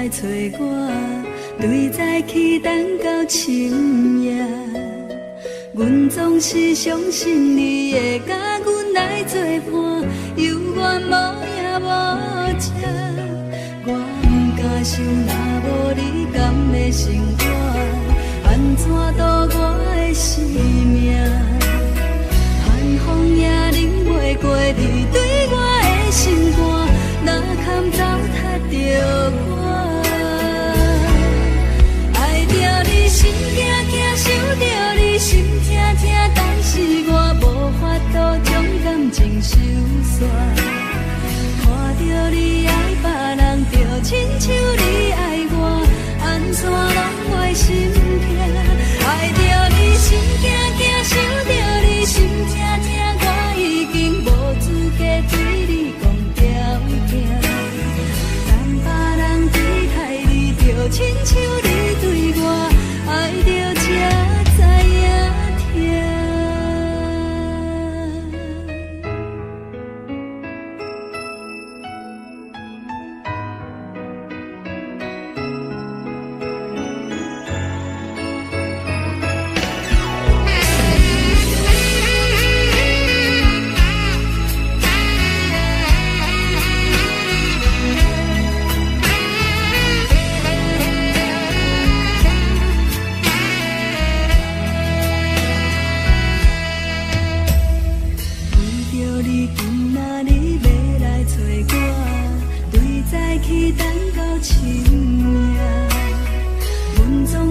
来找我，对早起等到深夜。阮总是相信你会甲阮来作伴，犹原无影无迹。我不敢想，若无你甘会生活，安怎度我的生命？寒风也忍袂过你对我的心肝，哪堪糟蹋着我？爱着你心惊惊，想着你心痛痛，但是我无法度将感情收煞。看着你爱别人，就亲像你爱我，安怎拢会心痛？爱着你心惊惊，想着你心痛痛，我已经无资格对你讲条件。等别人离开你，就亲像你对我爱着才知影痛。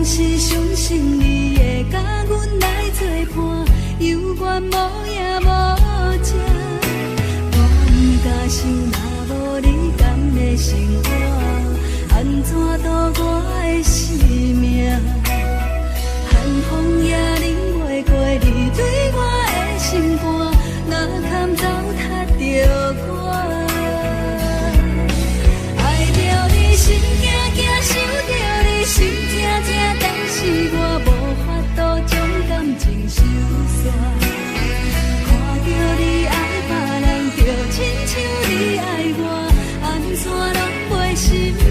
是相信你会甲阮来作伴，犹原无影无迹。我不敢想，若无你甘会生活，安怎度我的生命？寒风也忍袂过你对我的心肝，哪堪糟蹋着我？爱着你心惊惊，想着你心痛痛，但是我无法度将感情收煞。看着你爱别人，就亲像你爱我，安怎拢袂心痛？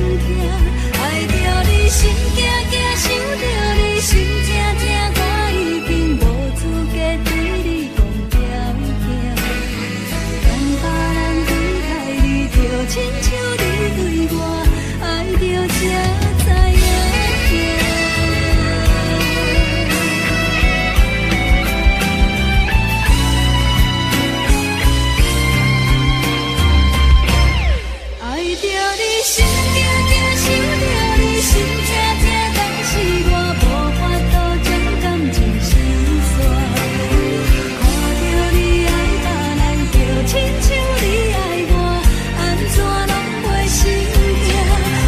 爱着你心惊惊，想着你心痛痛，我已经无资格对你讲条件。等别人离开你，就亲像你对我爱着才知影痛。心惊惊，想着你心痛痛，但是我无法度将感情收煞。看着你爱别人，就亲像你爱我，安怎拢袂心痛？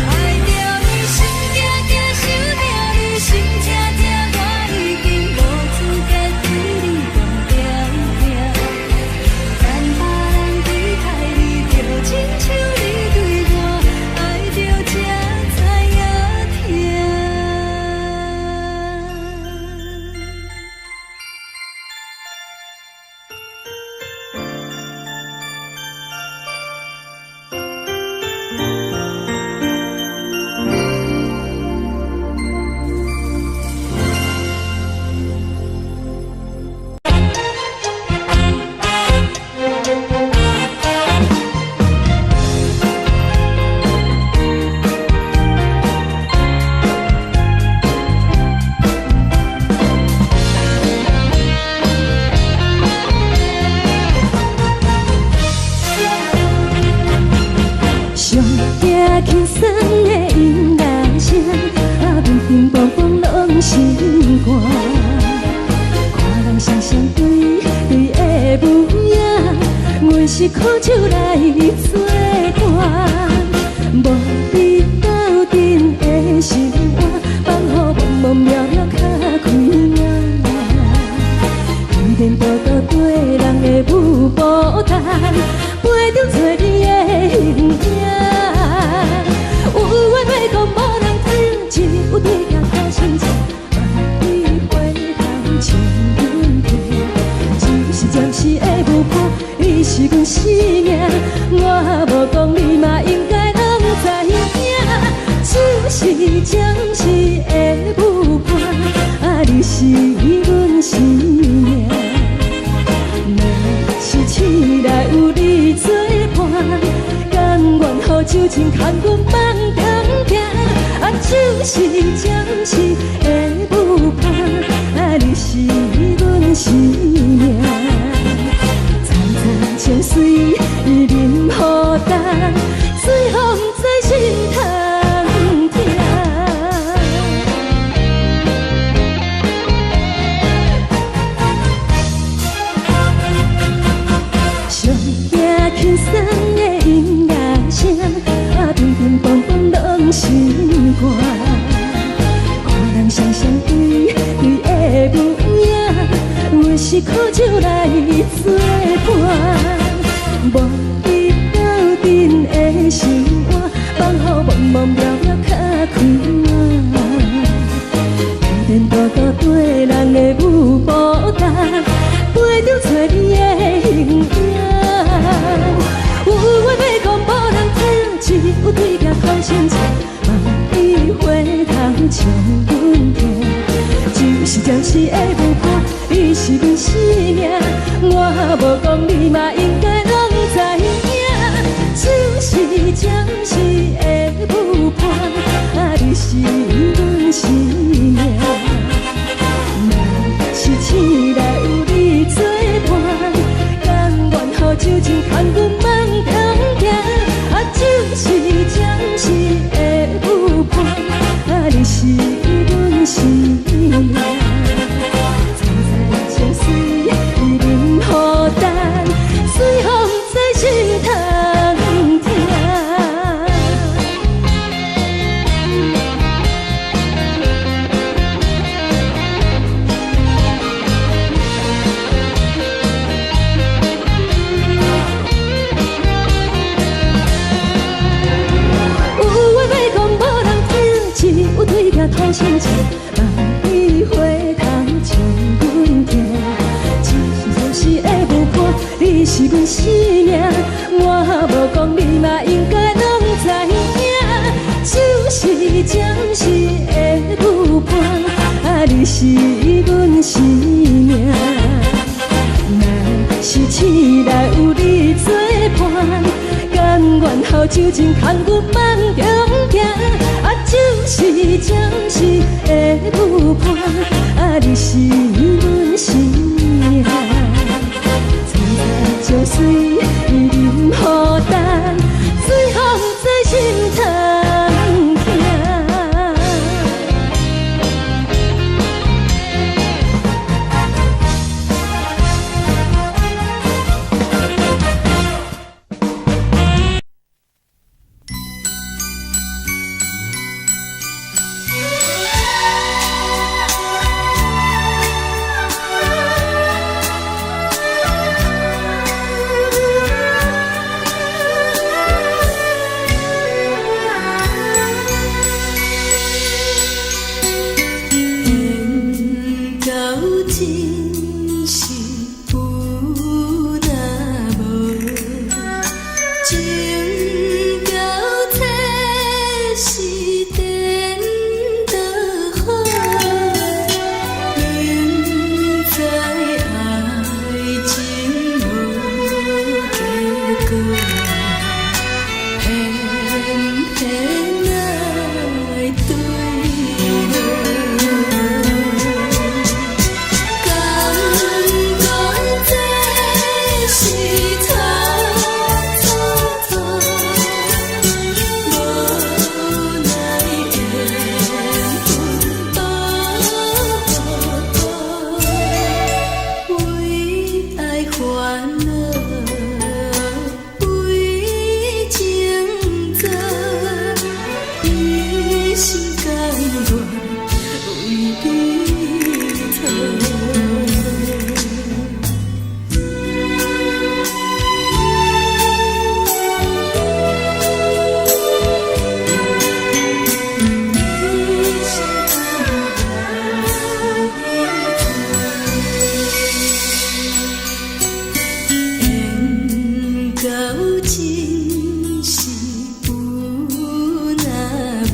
爱着你心惊惊，想着你心痛痛，我已经无资格对你讲条件。等别人离开你，就亲像你对我。才知影痛。轻松的音乐声，乒乒乓乓拢心肝。看人双双对对的模样，我是苦酒来作伴。无你斗阵的生活，放予茫茫渺渺较开眼。颠颠倒倒对人的舞步弹，陪着做你的形影。有话要讲，无人听，只有你行到心情，万里回头情人地，一时暂时的无伴，你是阮生命。风渺渺较开满，颠颠倒倒对人的舞步动，陪着找你的形影。有话要讲无人听，只有对镜看心情，梦里回头将阮听。就是暂时的舞伴，你是阮生命，我无讲你嘛应该拢知影。就是暂时的舞伴，你是阮生命。若是醒来有你作伴，甘愿予酒精牵阮梦中行。就是暂时的舞伴，你是阮生命。再再相随，伊任孤单，随风在心通听。有对镜讨心情，梦里回头将阮听。只是暂时的舞伴，你是阮生命，我无讲你嘛应该拢知影。就是暂时的舞伴，你是阮生命。若是醒来有你作伴，甘愿予酒精牵阮梦中行。就是暂时的舞伴，你是阮生命。再再相随，伊任孤单，随风在心通听。情是有若无，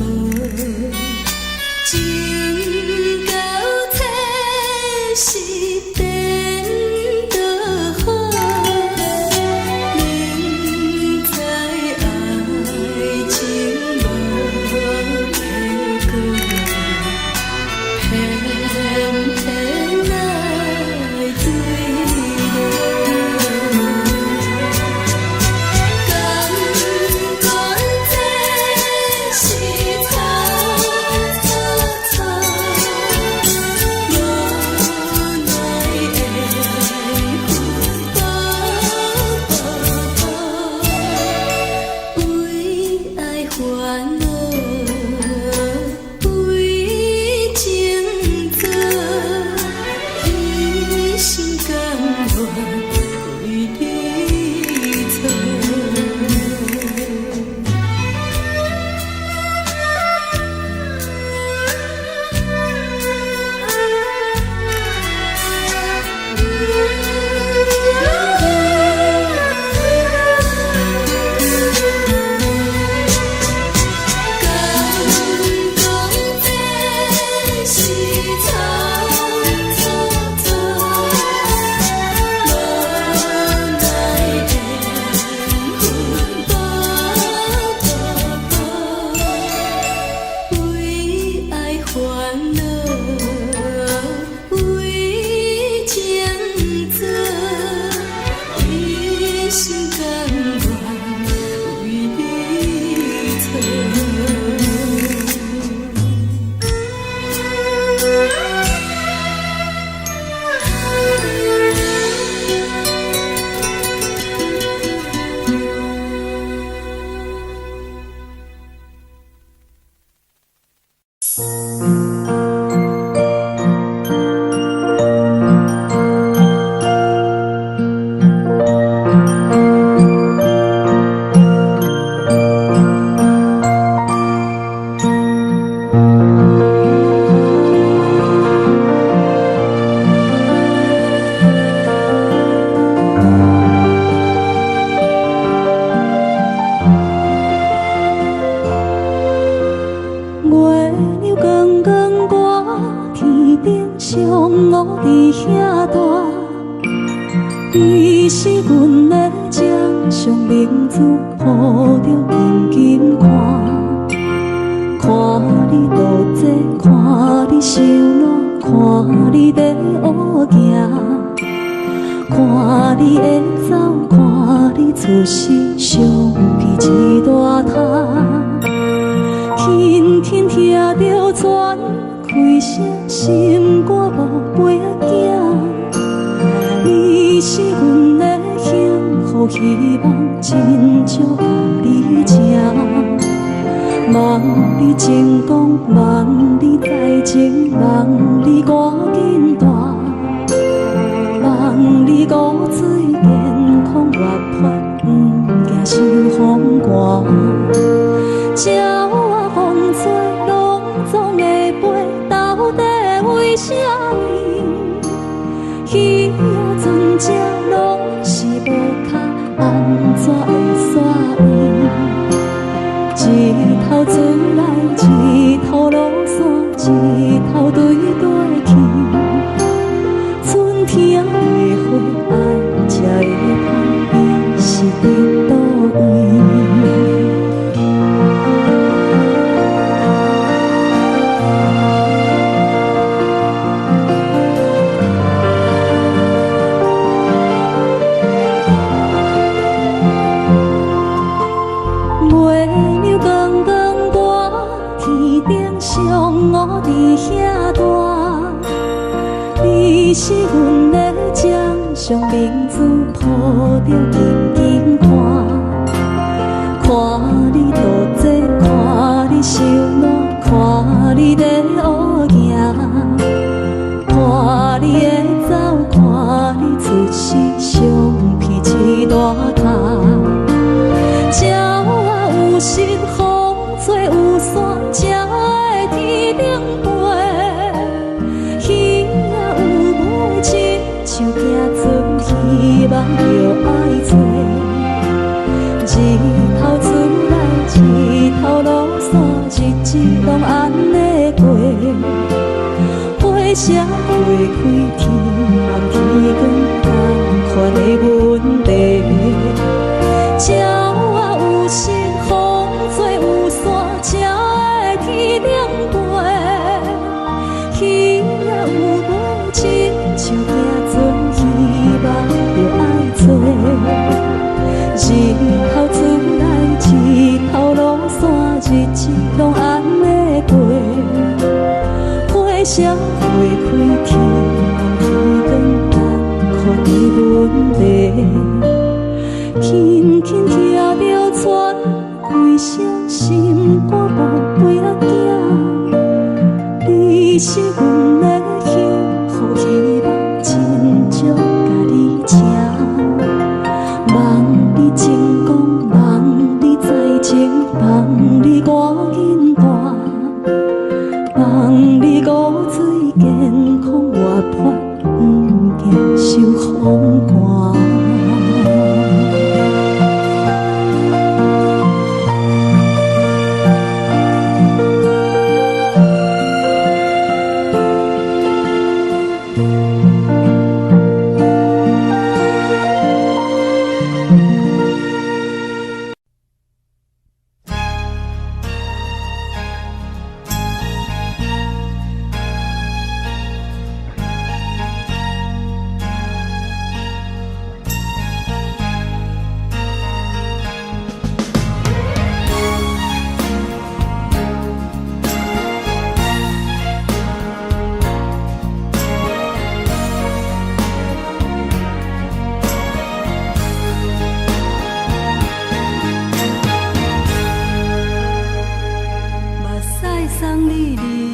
送你离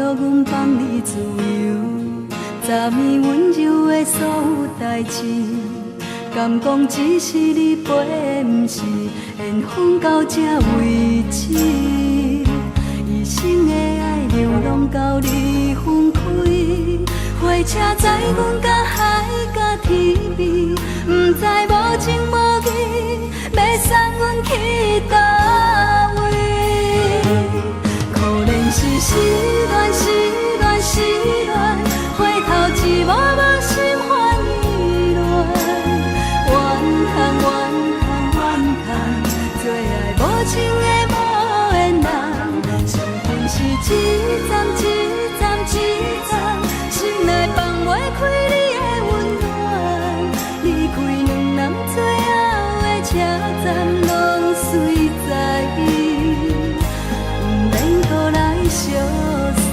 叫阮放你自由，昨暝温柔的所有代志，敢讲只是你陪，不是缘分到这为止。一生的爱流浪到你分开，火车载阮到海角天边，不知无情无义，要送阮去倒位？可怜是失恋，失恋，失恋，回头一幕幕心烦意乱，怨叹，怨叹，怨叹，最爱无情的无缘人，伤痕是一站一站一站，心内放袂开你的温暖，离开两人最后的车站，拢随在伊，不免搁来相送。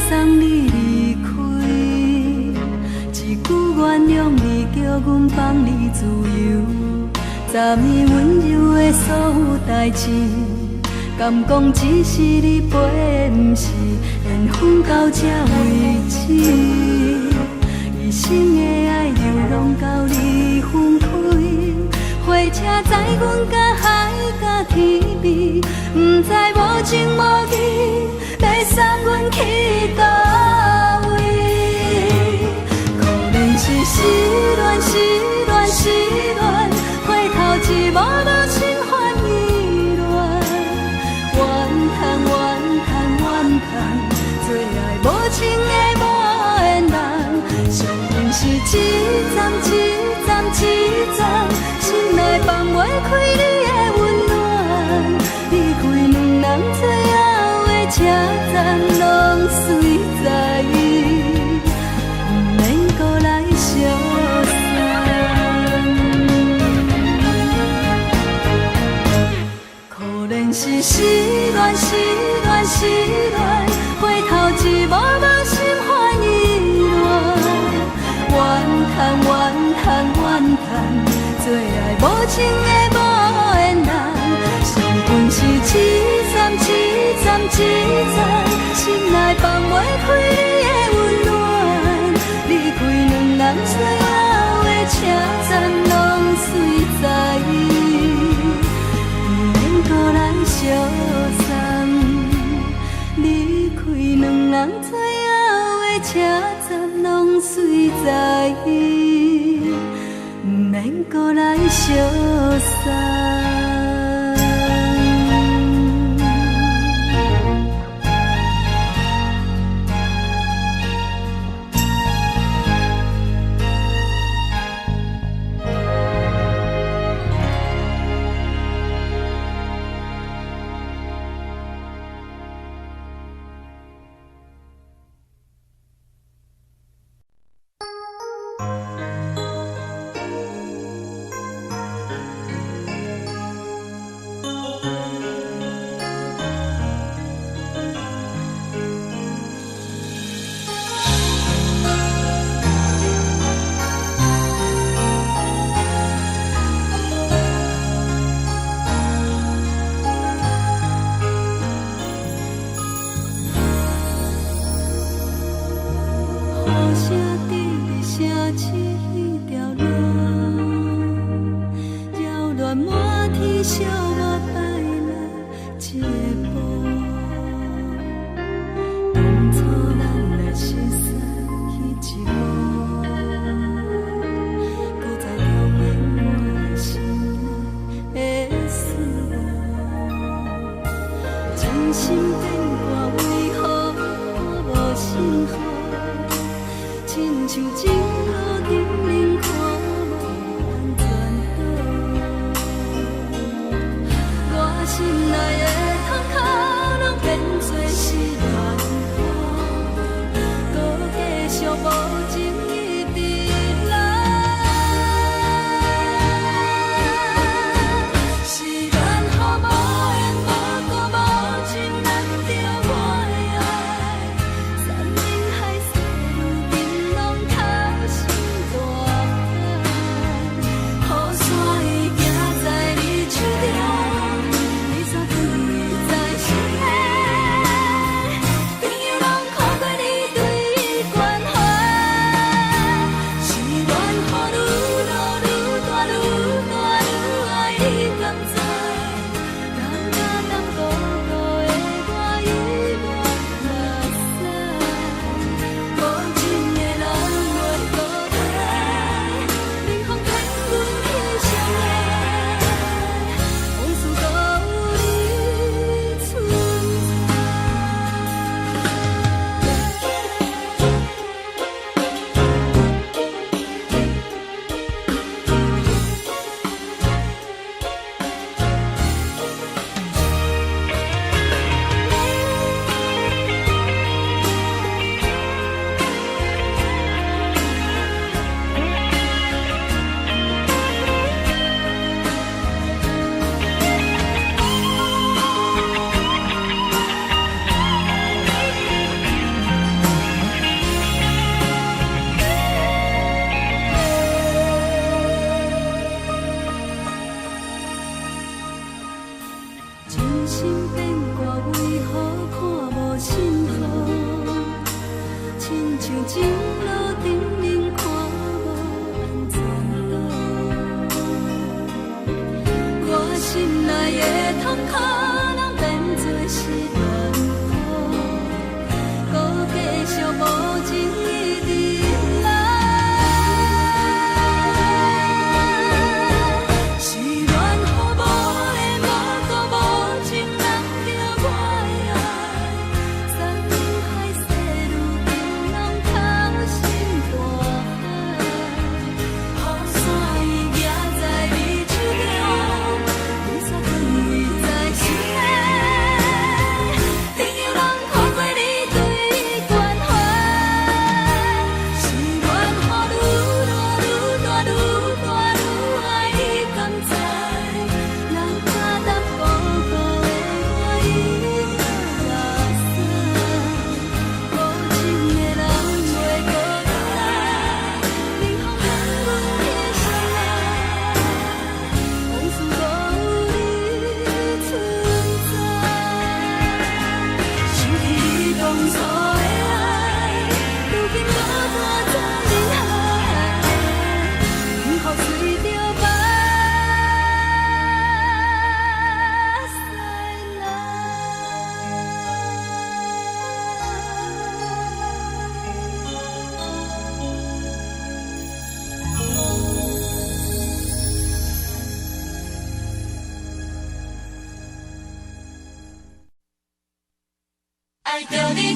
送你离开，一句原谅你，叫阮放你自由。昨暝温柔的所有代志，敢讲只是你陪，不是缘分到这为止。一生的爱流浪到你分开，火车载阮到海角天边，不知无情无义，要送阮去倒位？可怜是失恋，失恋，失恋，回头一幕幕心烦意乱，怨叹，怨叹，怨叹，最爱无情的无缘人，伤痕是一站一站一站，心内放袂开你的温暖，离开两人最后的车站，拢随在伊，不免搁来相送。可怜是失恋，失恋，失恋，回头一幕幕心烦意乱，怨叹，怨叹，怨叹，最爱无情的无缘人，伤痕是一站一站一站，心内放袂开你的温暖，离开两人最后的车站，拢随在伊，不免搁来相送。离开两人最后的车站，拢随在伊，不免搁来相送。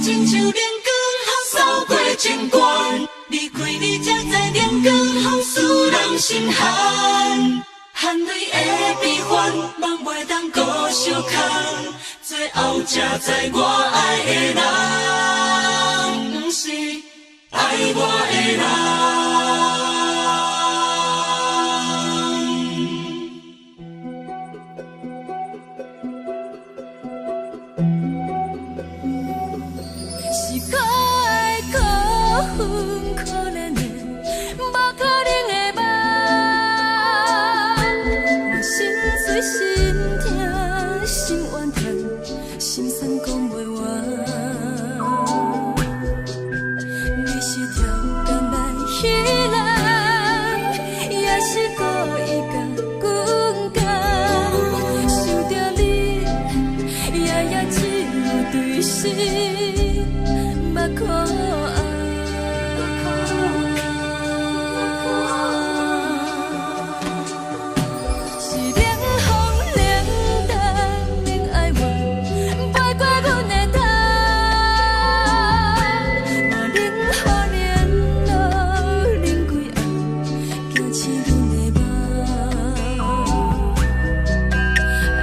亲像冷光风扫过情关，离开你才知冷光风使人心寒。含泪的悲欢，望袂当搁相牵，最后才知我爱的人，不是爱我的人。是可爱可恨可怜的，无可能的梦。我心碎心痛心怨叹，心酸讲袂完。你是挑工来戏人，也是故意甲阮讲，想着你，夜夜只有对视。目眶红，是冷风冷淡冷爱我，飞过阮的头，嘛冷雨冷落冷几暗，惊醒阮的梦。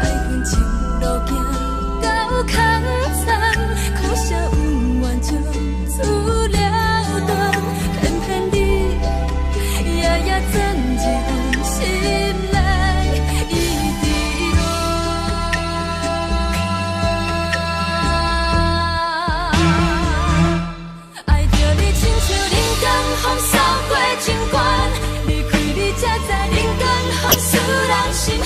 爱恨情路行到空残，苦涩温婉就出了断，偏偏你夜夜钻入阮心内，一直乱。爱着你亲像冷光风扫过情关，离开你才知冷光风使人心寒。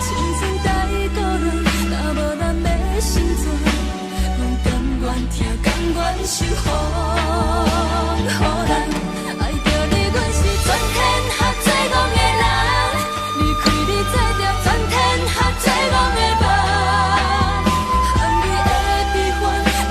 青春待故人，若无咱的心酸，阮甘愿听，甘愿受风雨人。爱着你，阮是全天下最戆的人，离开你才着全天下最戆的梦。含泪的悲欢，望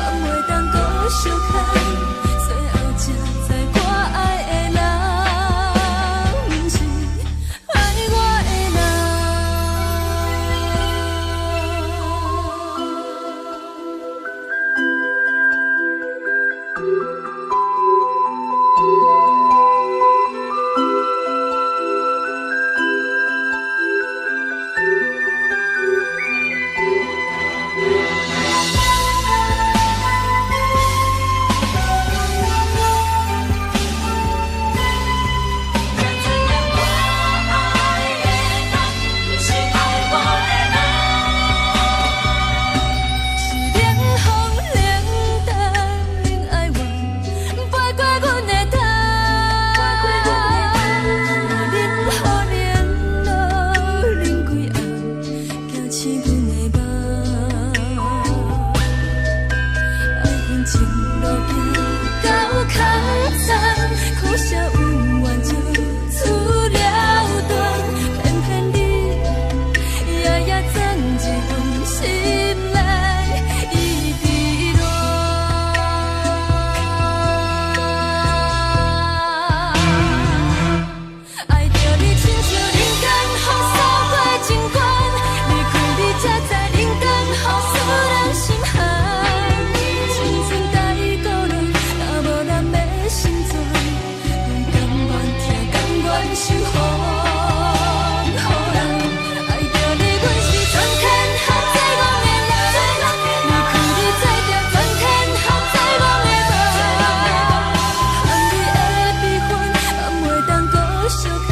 袂当搁相牵，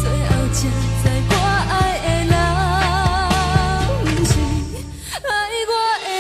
最后才知我爱的人，不是爱我的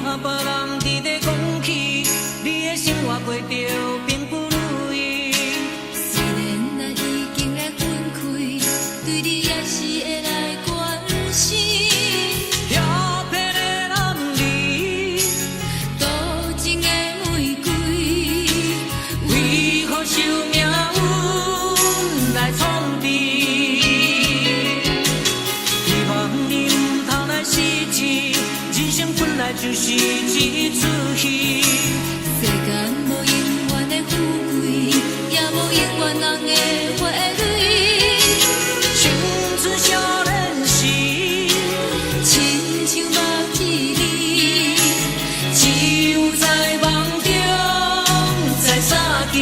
别人伫咧讲起，你的生活过着并不如意。虽然咱已经来分开，对你也是会来关心。漂泊的男儿，多情的玫瑰，为何受命运来创治？希望你唔通来失志，人生本来就是一出戏。世间无永远的富贵，也无永远人的花蕊。青春少年时，亲像目睭里，只有在梦中才相见。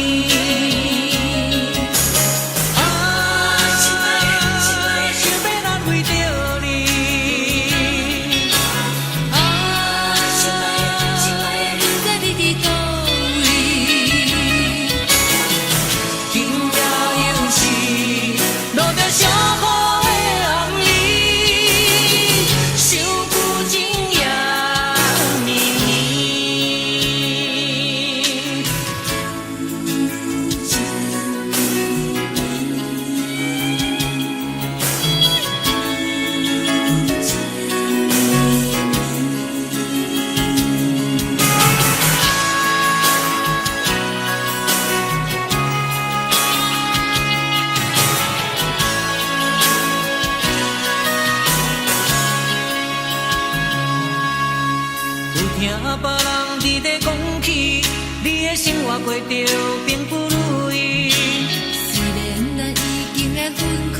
听别人伫咧讲起，你的生活过着并不如意。虽然咱已经来分开，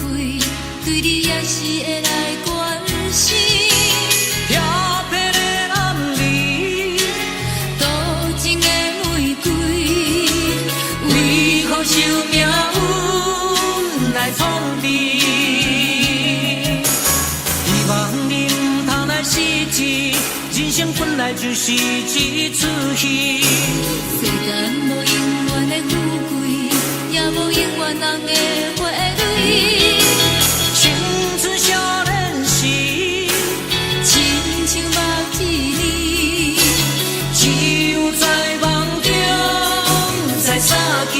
对你也是会来关心。漂泊的男儿，多情的玫瑰，为何受命运来创治？希望你唔通来失志。人生本来就是一出戏，世间无永远的富贵，也无永远人的花蕊。青春少年时，亲像目睭里，只有在梦中才相见。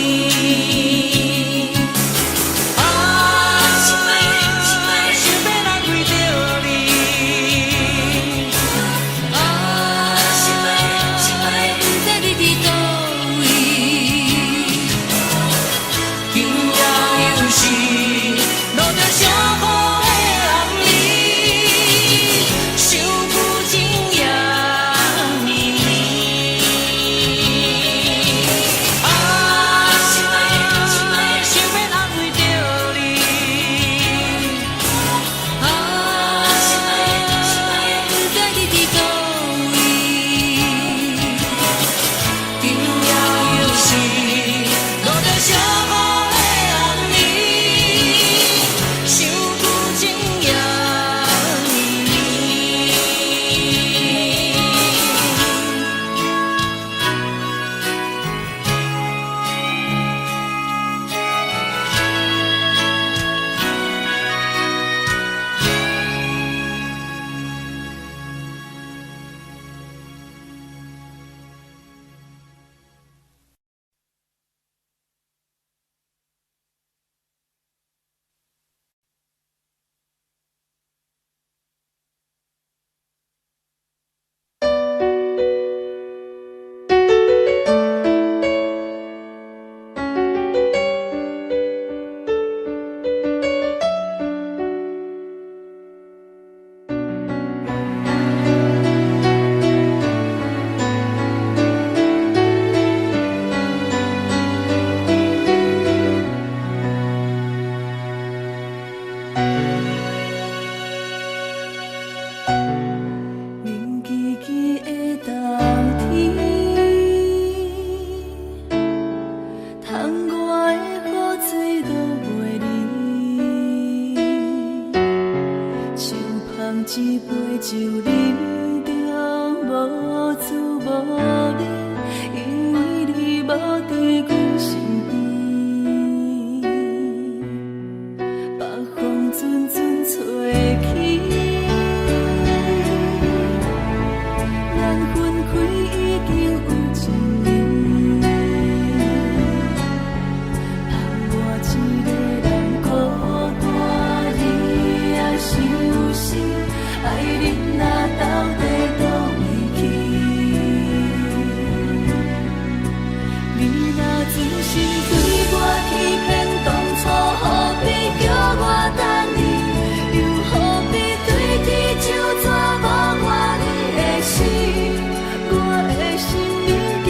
缘分开已经有一年，盼我一个人孤单，你也伤心，爱人若到底倒位去？你若真心对我欺骗，当初何必叫我等你？又何必对天就这无我你的心？我的心已经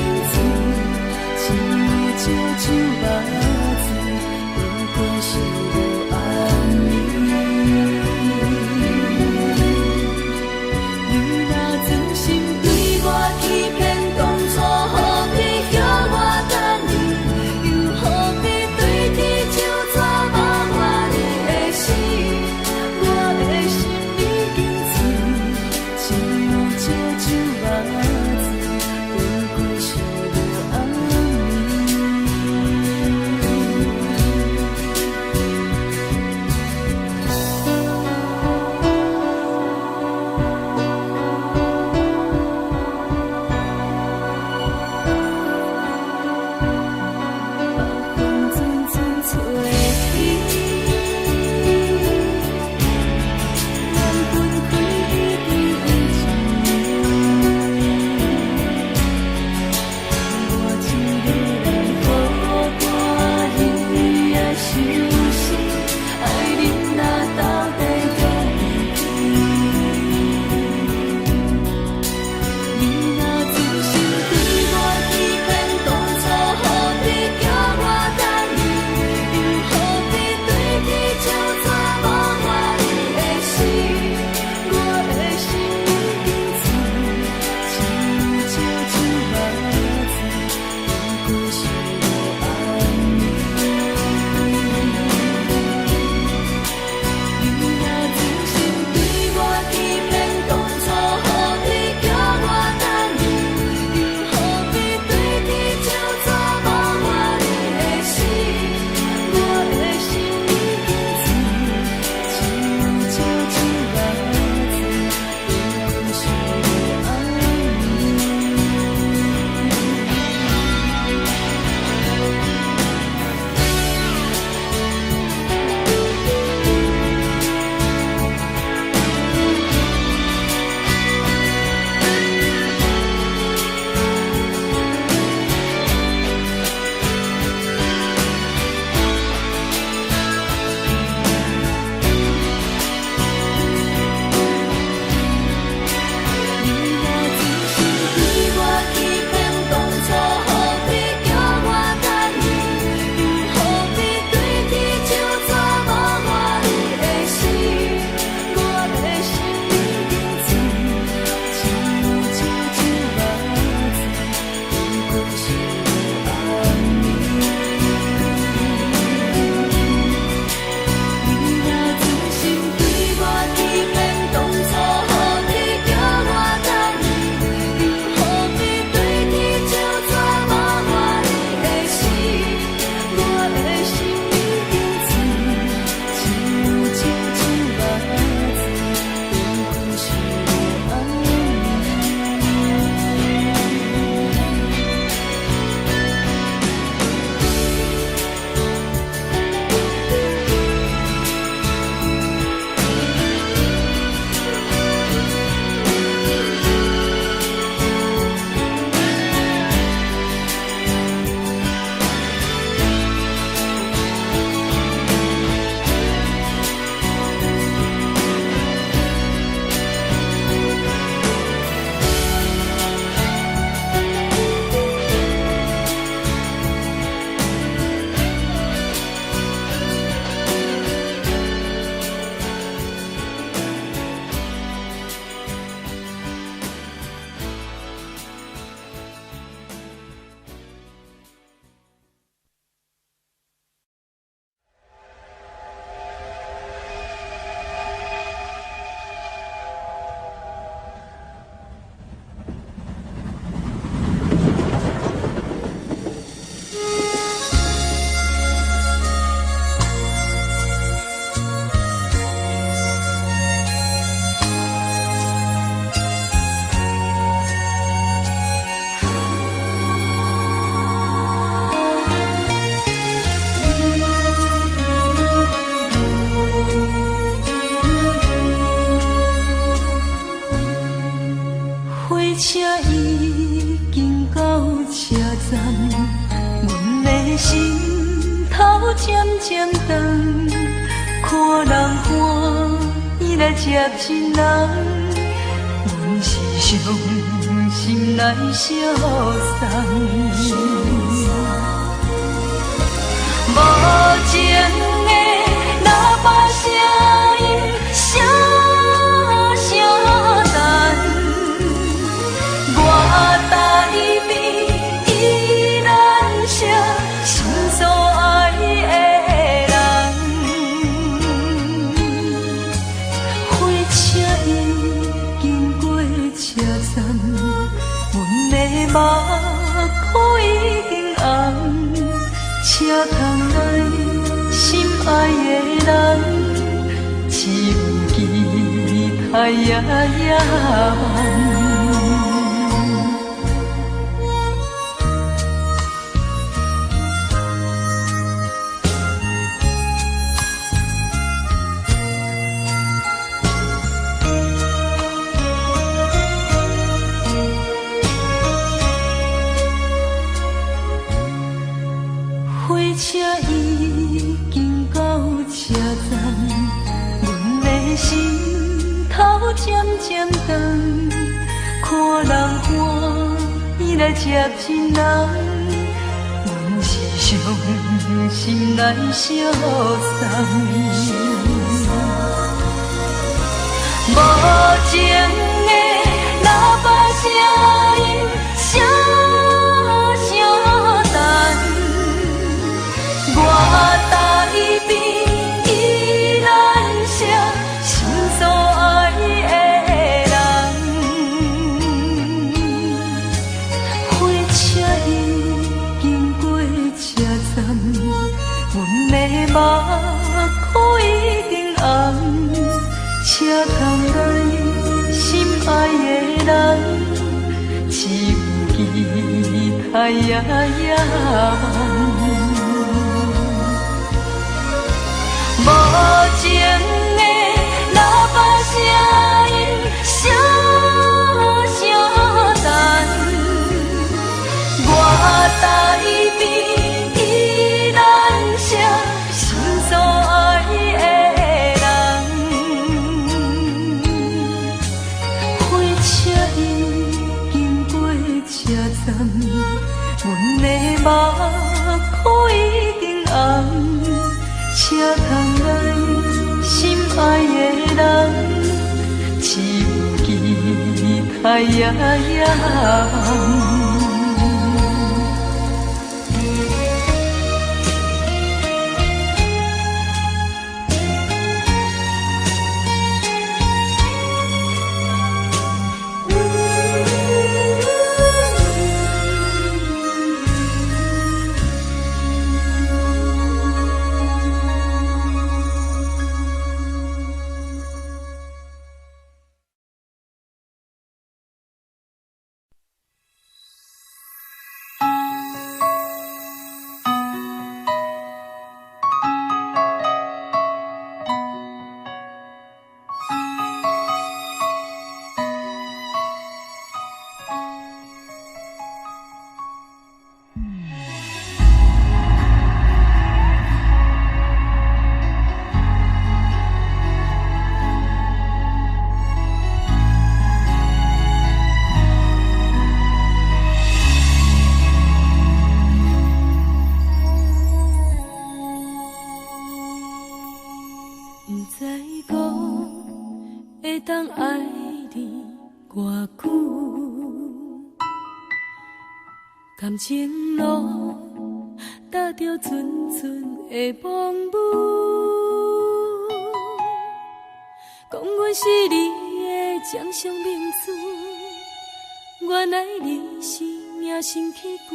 火车已经到车站，阮的心头渐渐长，看人欢喜来接亲人，阮是伤心来消送。无情的喇叭声音，声声淡。我台边依然写心所爱的人。火车已经过车站，阮的目眶已经红。车窗内心爱的人，只有期待夜夜梦。火车已经到车站，阮的心头渐渐长，看人欢喜来接亲人，阮是伤心来消送。无情的喇叭声音，声声淡。我台边依然写心所爱的人，火车已经过车站，阮的目眶已经红，车窗内心爱的人，只有期待夜夜梦。无情的喇叭声音，声声淡。我台边依然写心所爱的人，火车已经过车站，阮的目眶已经红。车窗内心爱的人，只有期待夜夜梦。感情路踏着纯纯的梦雾，讲阮是你的掌上明珠，原来你是命生起句，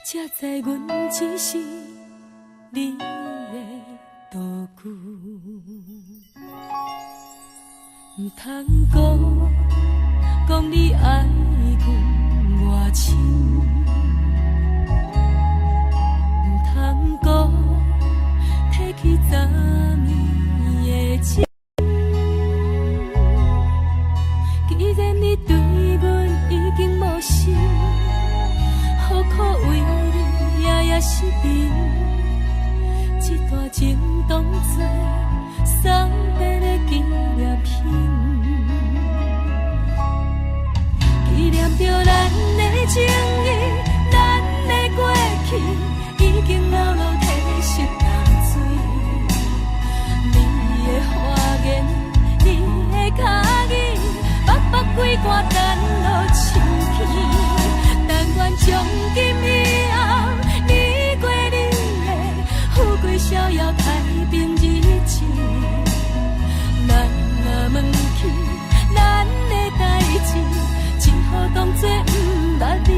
才知阮只是你的道具。唔通讲你爱阮。偌深，唔通讲提起昨暝的情。既然你对无心，何苦为你夜夜失眠？这段情当作送别的纪念品，纪念着咱的情谊，咱的过去已经老老褪色淡水。你的花言，你的脚语，目目几挂等落深去，但愿从今以后，你过你的富贵逍遥太平日子。咱若问起咱的代志，只好当作不捌你。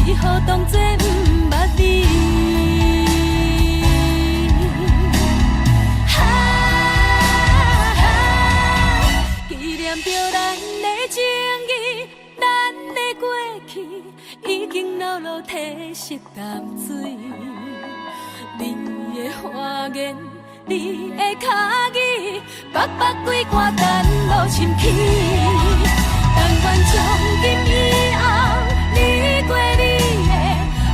只好当作不捌你。纪念着咱的情谊，咱的过去已经老老褪色淡水。你的花言，你的脚语，目目几挂等落深去。但愿从今以后，你过你的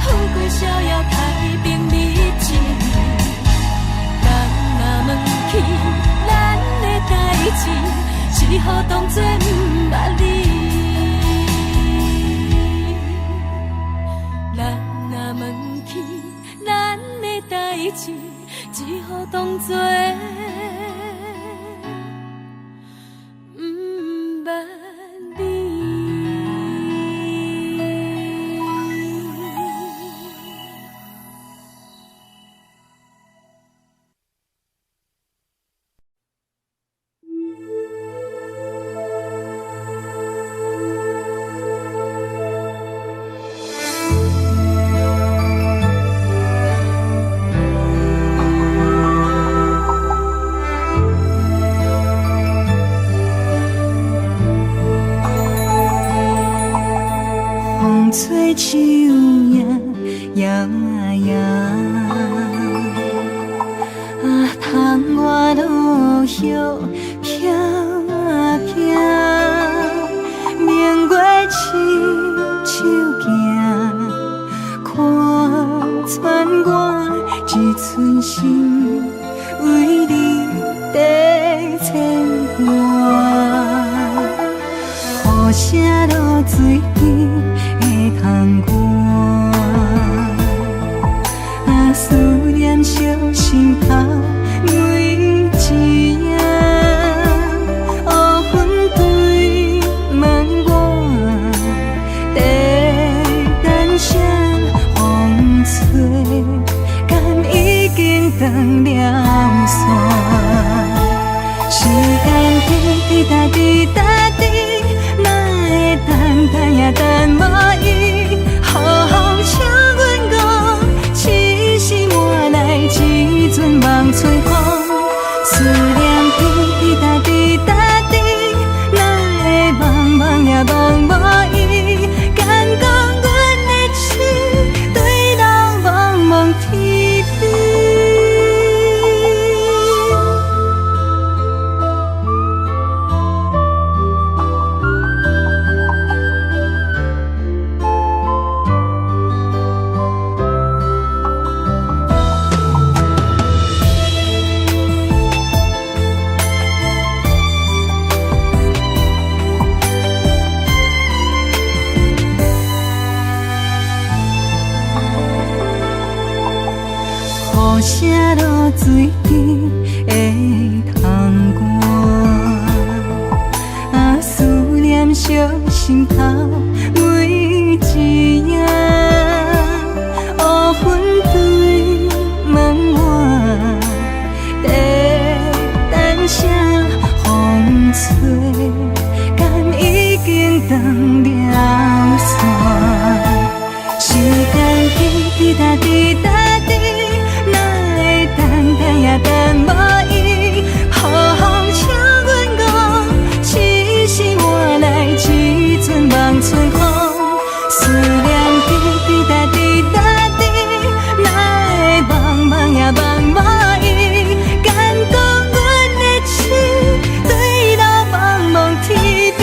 富贵逍遥太平日子。咱若问起咱的代志，只好当作不捌你。咱若问起咱的代志，只好当作不捌你。吹树叶摇摇，窗外落叶飘飘，明月亲手行，看穿我一寸心，为你地牵挂，雨声落水边。窗外，思念烧心头每一夜，黑云对问我，地单声风吹，敢已经断了线，时间滴答滴答滴，哪会等也等无伊，好好请阮讲，痴心换来一阵无啥露水滴会通寒，啊思念烧心头每一夜，乌云对门外，在等啥风吹，敢已经断了线。时间滴滴答滴答滴，哪会等也等无伊？好风请阮讲，痴心换来一阵望春风。思念滴滴答滴答滴，哪会茫茫也茫无伊？敢讲阮的情对到茫茫天边？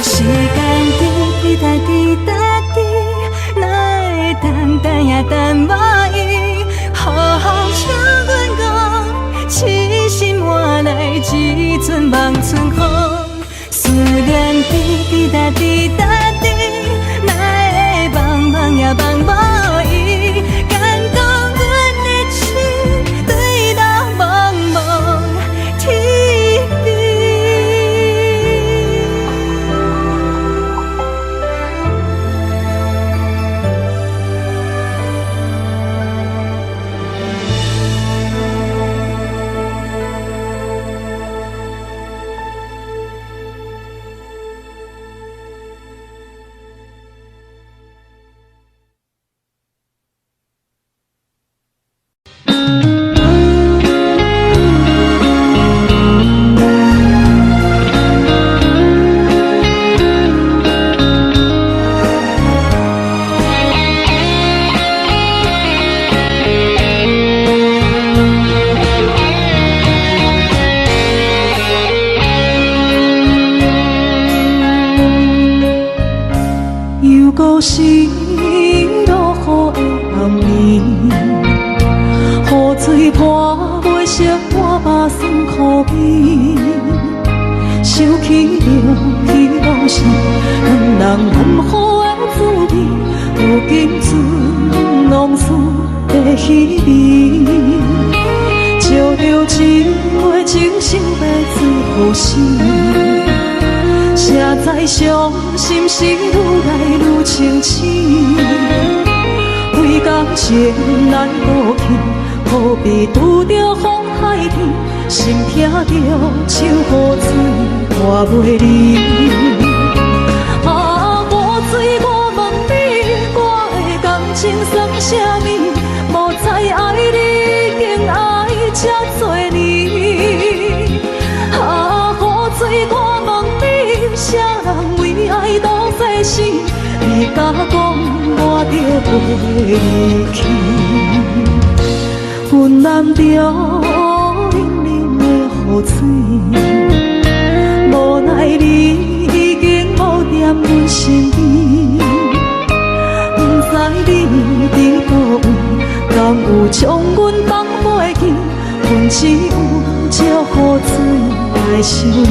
时间滴滴答滴答。等也等无伊，好风请阮讲，痴心换来一阵望春风。思念滴滴答滴答滴，哪会茫茫也茫无伊？敢讲阮的情对到茫茫天边？故事落雨的暗暝，雨水泼袂湿我目酸苦味，想起着彼路时两人暗好的滋味，如今阵往事在稀微，照着一杯情深要醉好心。谁知伤心事愈来愈清醒，为感情来倒去，何必拄着风海天？心痛着手雨水换袂离。啊，雨水我问你，我的感情算啥物？无知爱你竟爱这多年。啊，雨水我问你，啥人为爱赌世事？你甲讲我着袂离去，阮淋着冷冷的雨水，无奈你已经无踮阮身边，不知你伫倒位，敢有将阮放袂记？阮只有借雨水来想你。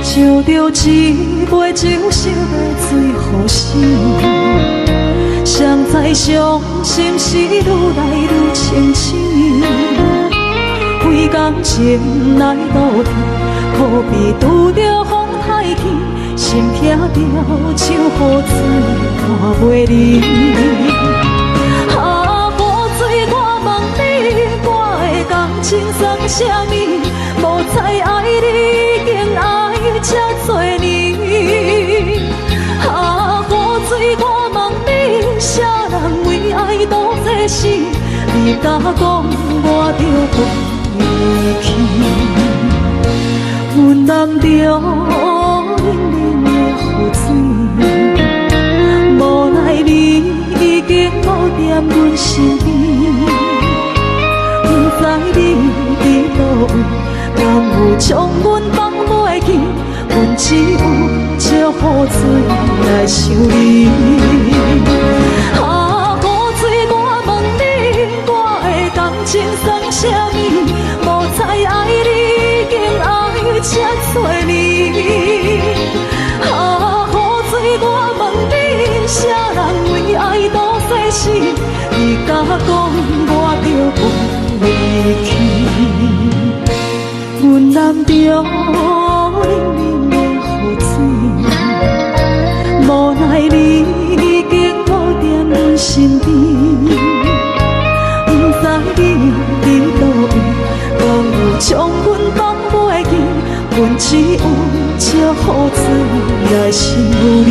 烧着一杯酒，烧要醉好心，谁知伤心事愈来愈清醒。为感情来倒去，何必拄着风太起？心痛着手雨水看袂离。啊，雨水我问你，我的感情算啥物？无知爱你竟爱这多年。啊，雨水我问你，啥人为爱赌这事？你甲讲我着袂离去，阮淋着冷冷的雨水，无奈你已经无踮阮身边，不知你伫倒位，敢有将阮放袂记？阮只有借雨水来想你。啊，雨水，我问你，我会当清算啥物？无再爱你，已经爱这多年。啊，雨水，我问你，啥人为爱赌世事？你甲讲我着分离去，阮男着冷冷的雨水，无奈你已经无在阮身边，不知你伫倒位，讲有将阮放袂记，阮只有借雨水来想你。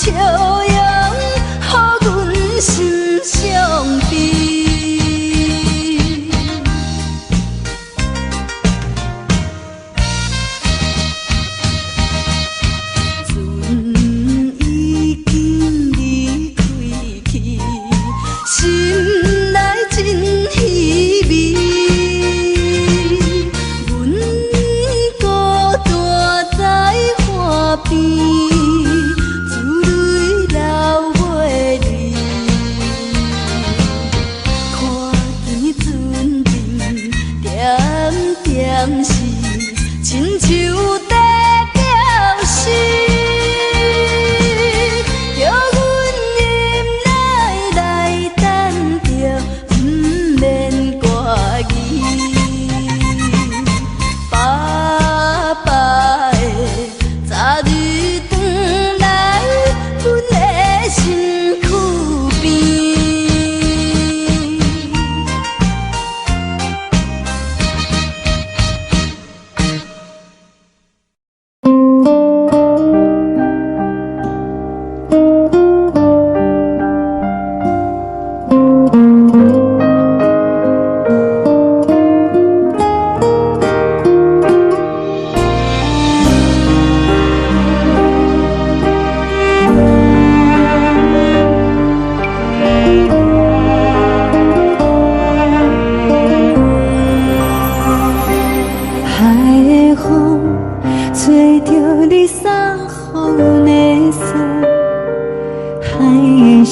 早日长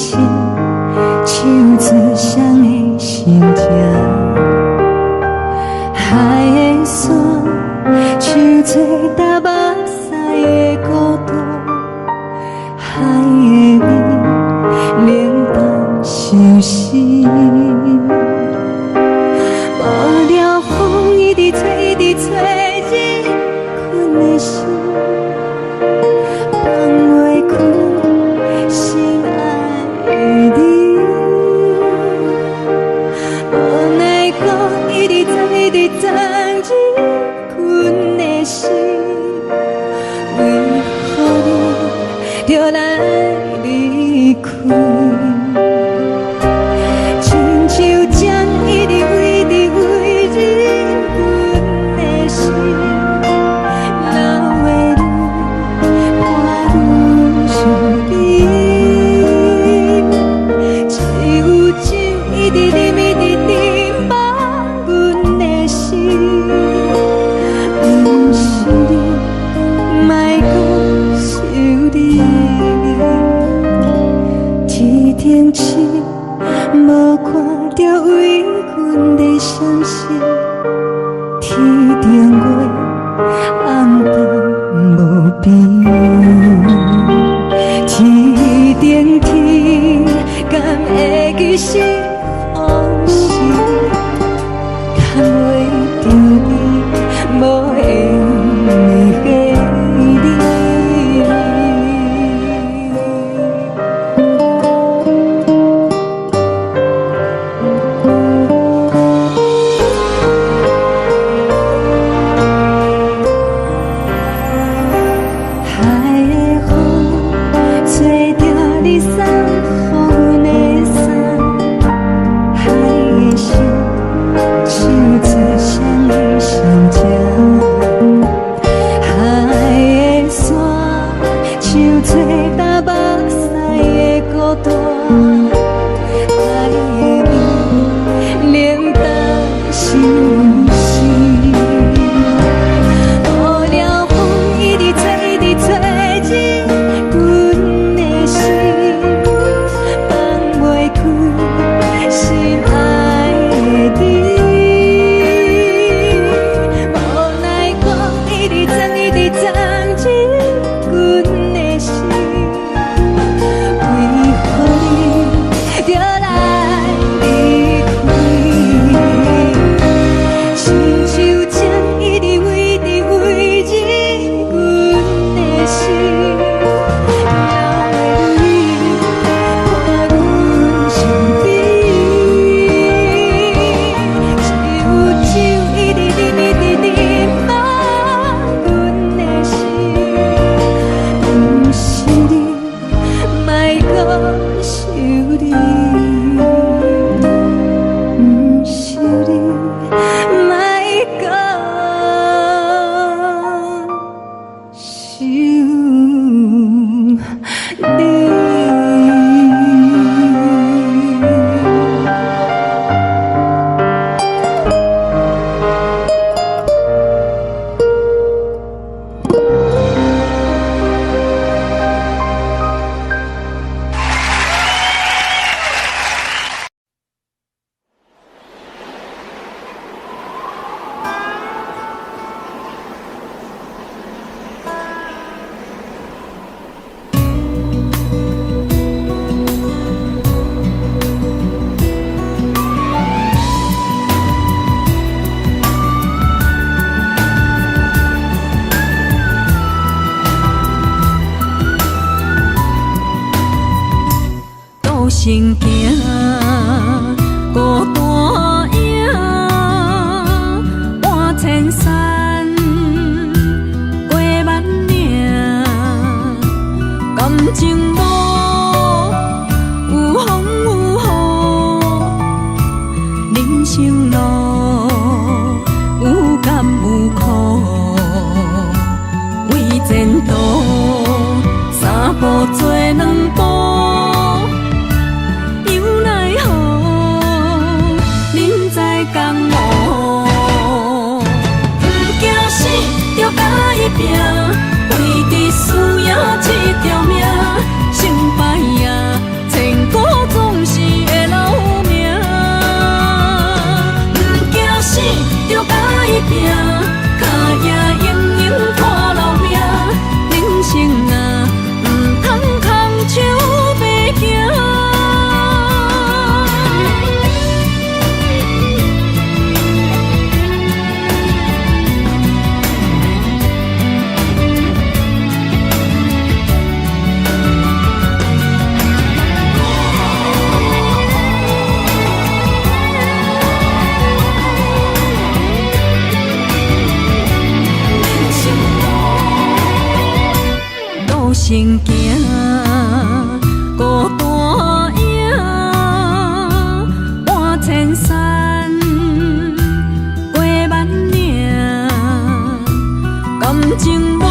心，手指双的心情。海的山，手做搭目屎的孤独，海的味，冷淡伤心。无聊风一直吹，一直吹，日困的心。放袂开心爱的你，无奈我一直藏，一直藏日困的心，为何你就来离开？亲像针一直围，一直围日困的心。无看到为阮的伤心，天顶月暗淡无边，天顶天敢会记是往事，牵袂着你，无缘的你。行行，孤单影，半千山，过万岭，感情路有风有雨，人生路有甘有苦，为前途三步做两步。拼，为伫输赢这条命，成败也千古成行，孤单影，半千山，过万岭，感情路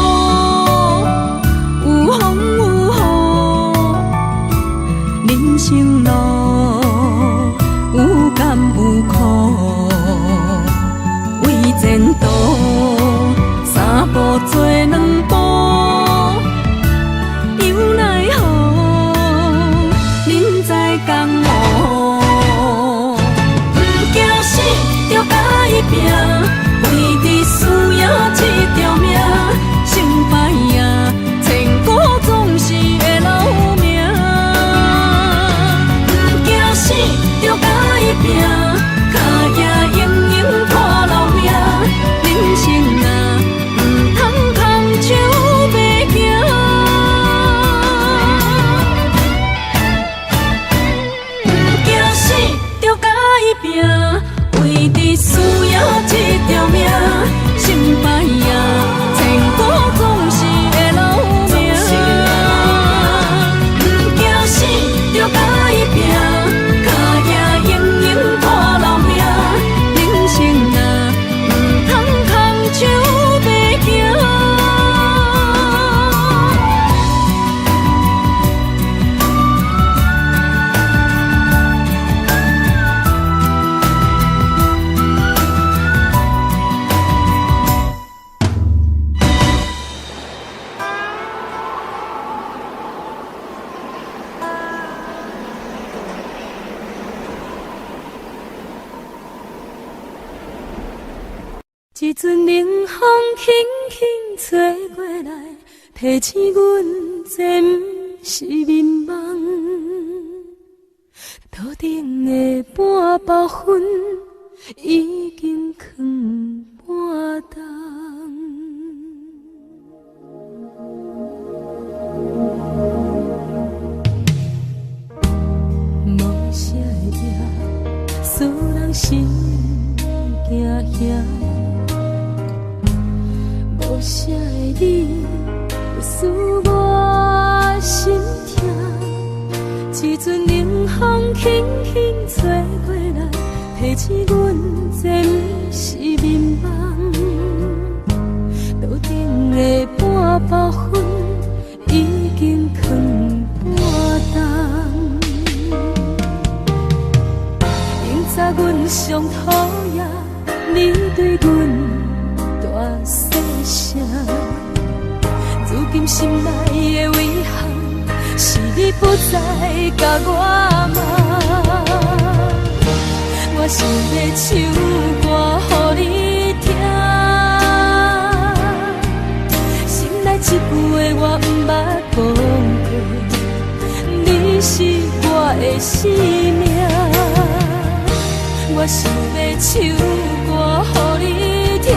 有风有雨，人生路有甘有苦，为前途三步做两步。拼，为你需要一条命，成败赢，千古总是会留名。不惊死，就甲伊拼，脚也用用破老命。人生啊，唔通空手白行。不惊死，就甲伊拼，为你需要一条命，成败赢，千古总是会留名。不惊死，就甲伊拼，脚也用用破老命。人生啊，唔通空手白行。一阵冷风轻轻吹过来，提醒阮这不是眠梦。头顶的半包云已经藏半冬。无啥会赢，使人心惊惊。无啥的你，使我心痛。一阵冷风轻轻吹过来，提醒阮这不是眠梦。头顶的半包云已经藏半冬。明早阮上讨厌你对阮大细声，如今心内的遗憾，是你不再甲我骂。我想要唱歌予你听，心内一句话我不捌讲过，你是我的生命。我想要唱歌予你听。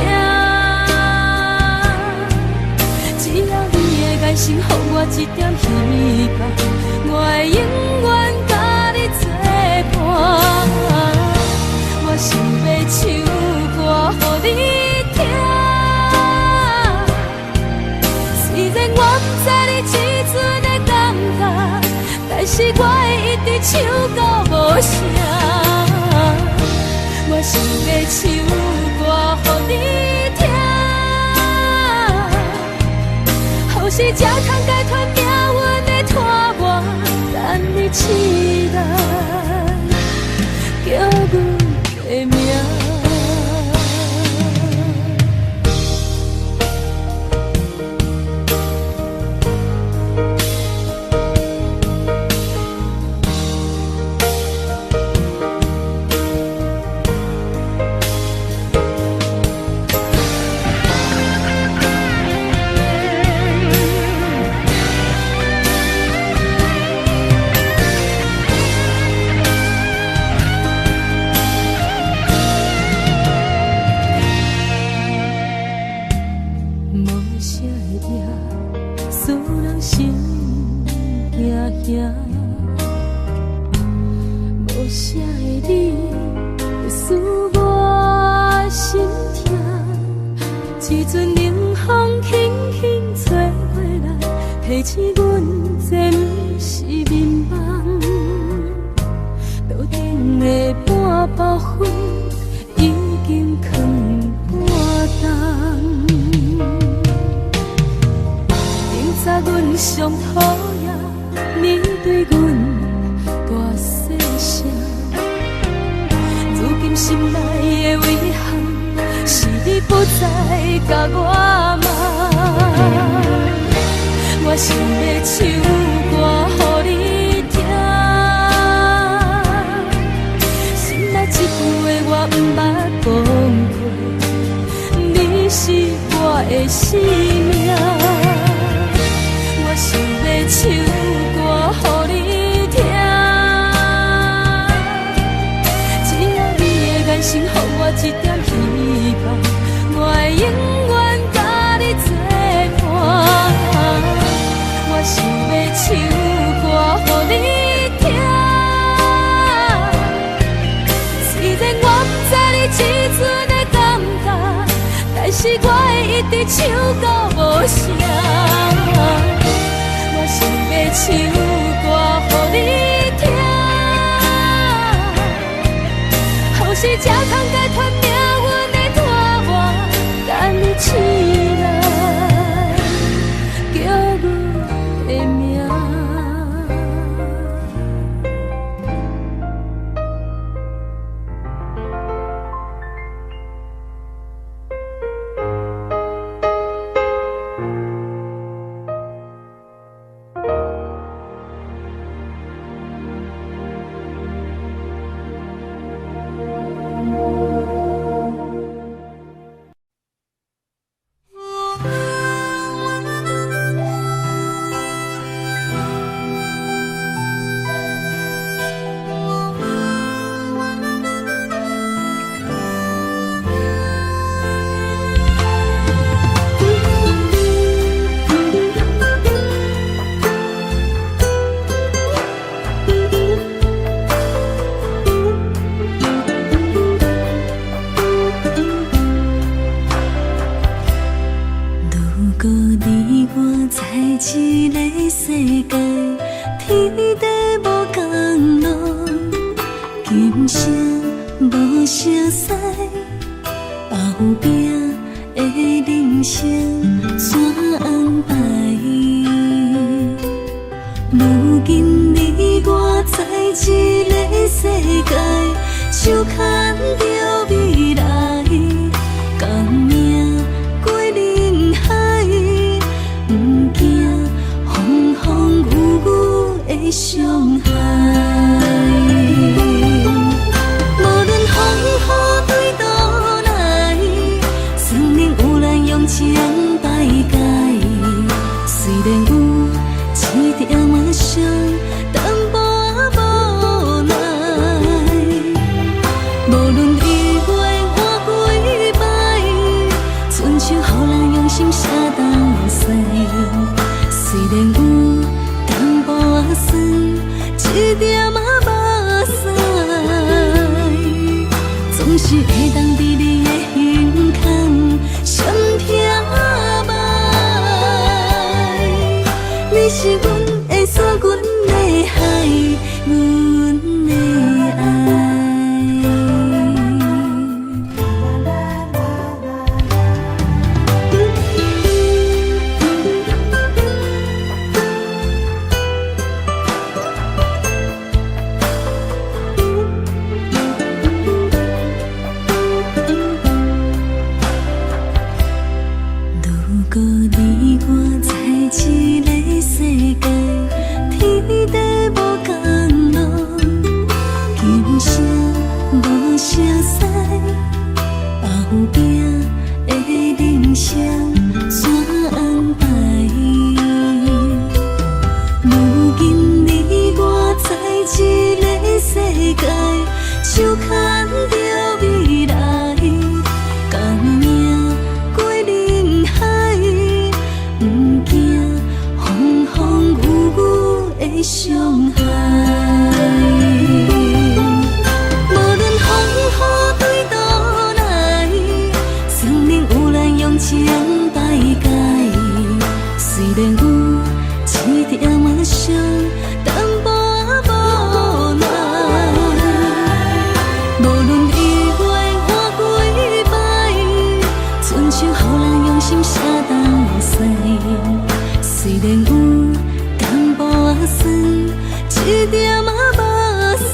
爱心，予我一点希望，我会永远甲你作伴。我想要唱歌予你听，虽然我不知你这阵的感觉，但是我会一直唱到无声。我想要唱歌予你听。有时才通解脱命运的拖磨，等你期待叫阮的名。无啥的你，使我心痛。一阵冷风轻轻吹过来，提醒阮这不是眠梦，桌顶的半包烟已经藏半冬。明早阮上讨厌面对阮大细声，如今心内的遗憾，是你不再甲我问。我想要唱歌予你听，心内一句话我不捌讲过，你是我的生命。我想要唱歌予你听，只要你的眼神给我一点希望，我会永远甲你作伴。我想要唱歌予你听，虽然我不知你这阵的感觉，但是我会一直唱到无声。我想要唱歌予你听，后世才通解脱命运的拖磨，等你醒来叫阮的名。点仔伤，淡薄仔无奈。无论意外换几摆，春秋予人用心写东西。虽然有淡薄仔酸，一点仔无使，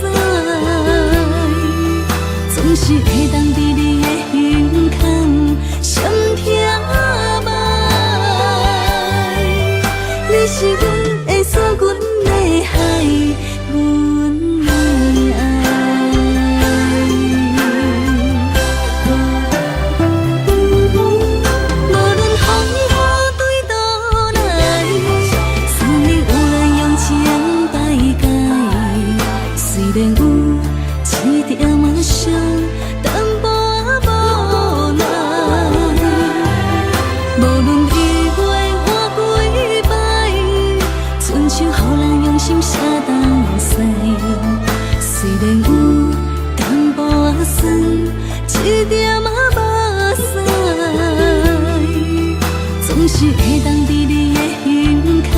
总是会当伫你的胸腔闪听觅。你是阮的锁，阮的海，阮的爱。无论风雨对倒来，送你有人用情摆解。虽然有一点仔伤，淡薄仔无奈。无论意外换几摆，春秋予人用心写东西。虽然有淡薄仔酸，一点仔无使，总是会当伫你的胸腔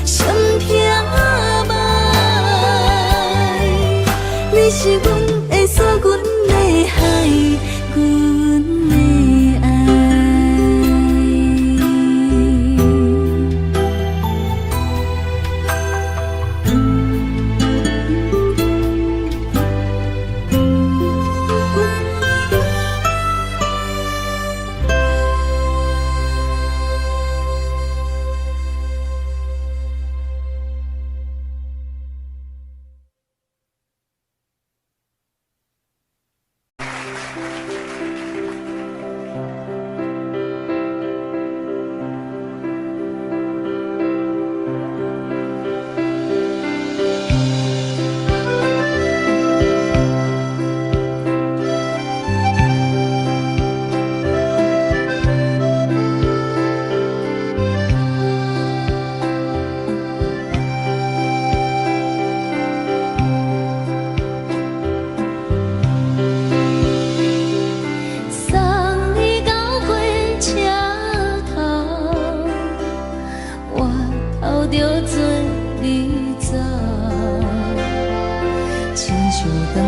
闪听觅。你是阮的锁，阮的海，阮的爱。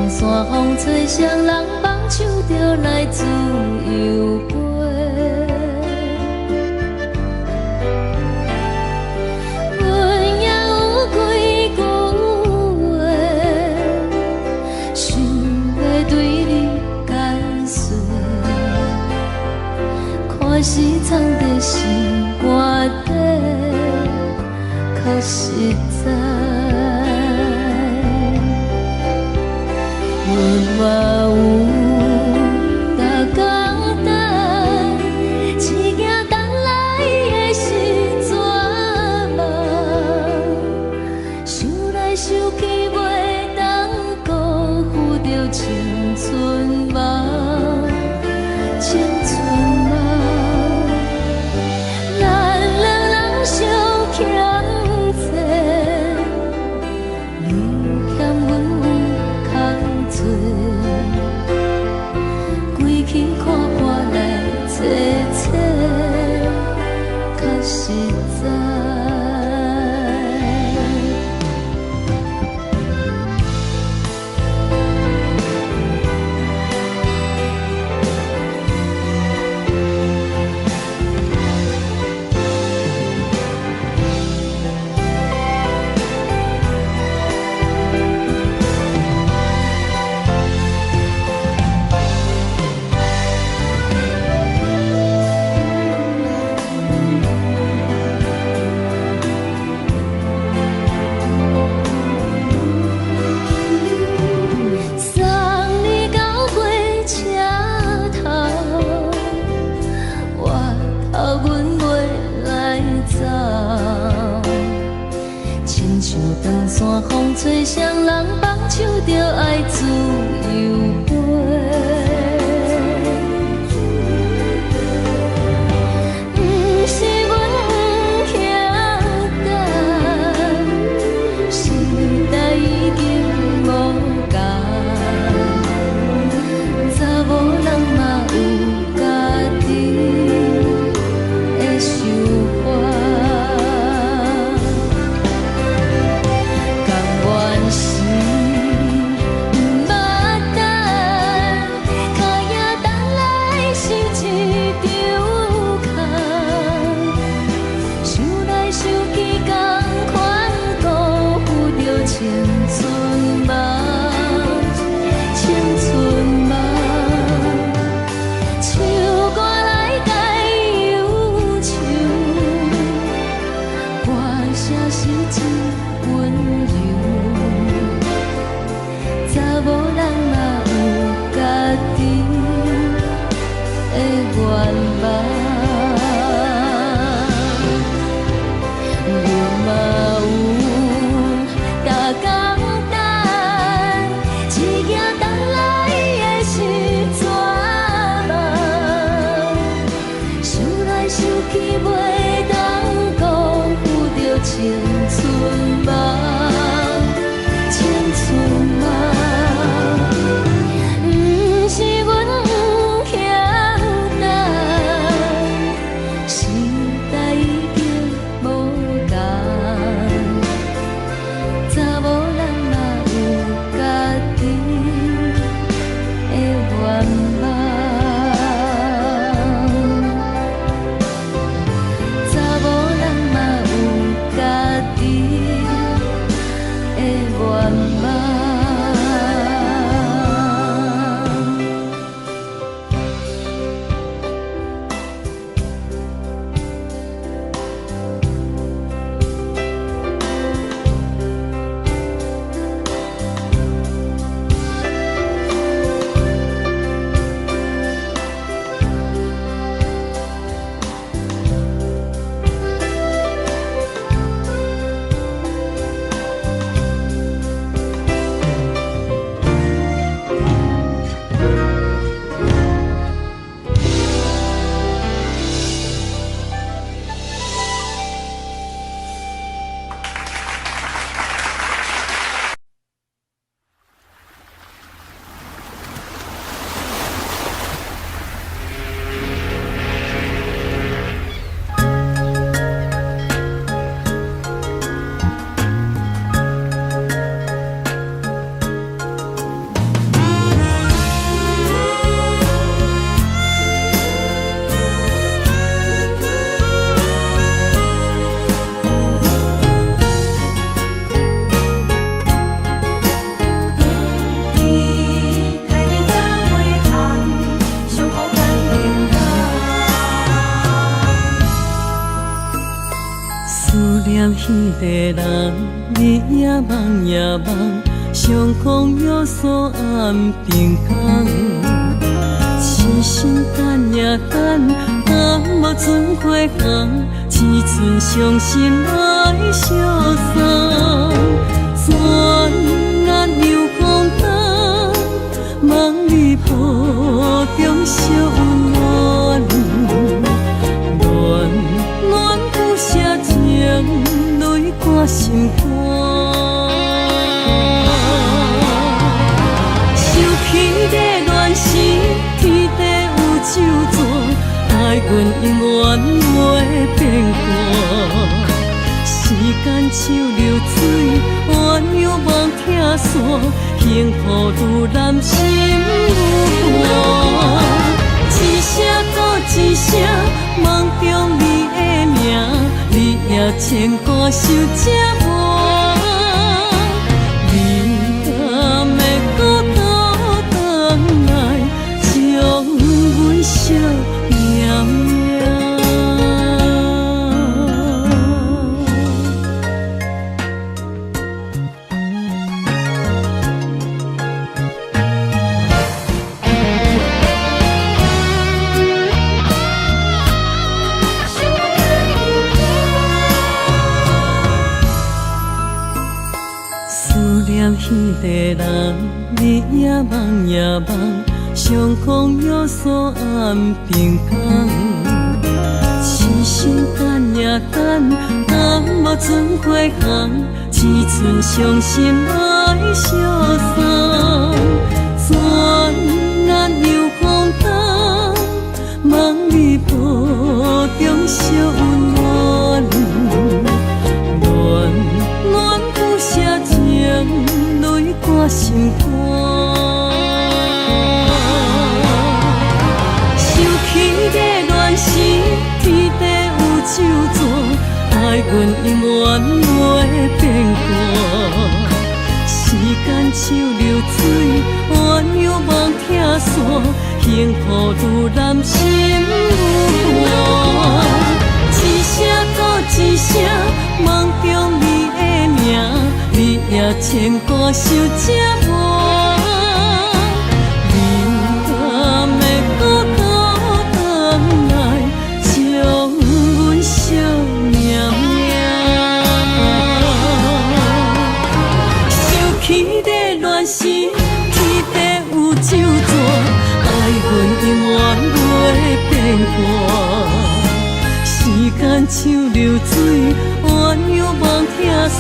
山风吹双人放手着来自由飞。阮也有几句话，想要对你解说，可是藏在心肝底，较实在。阮嘛有大家等，一件等来的时阵嘛，想来想去袂当辜负着青春梦，青春梦。咱两人相欠债，你欠阮有空做。归去看看来坐坐，较实在。山风吹双人放手着爱自由飞。不是阮不晓得，时代已经无共，查某人嘛有家己的想法。声是真温柔，查某人嘛有家己的愿望。青春梦，青春梦，不是阮不晓等，时代已经无同，查某人嘛有家己的愿望。彼个人，日夜梦夜梦，相逢约锁暗平空。痴心等也等，但无船花红，只剩伤心来相送。转眼又风灯，梦里抱中小温暖，暖暖不舍情。泪挂心肝，想起的恋时，天地有周转，爱阮永远袂变卦。时间像流水，鸳鸯望听线，幸福愈难心愈寒。一声搁一声，梦中你的名。你也牵挂受折磨，你敢会搁倒转来，将阮惜命命。彼个人，日夜梦夜梦，相逢约锁暗平空。痴心等也等，但无船花红，只剩伤心来相送。转眼又风灯，梦里抱中小温暖，暖暖不舍情。泪挂心肝，想起的恋时，天地有周转，爱阮永远袂变卦。时间像流水，鸳鸯望听线，幸福愈难心愈寒。一声搁一声，梦中看受折磨，你敢会孤孤回来，将阮惜命命？受气在乱世，气在有酒泉，爱阮永远袂变卦。时间像流水，鸳鸯望听线，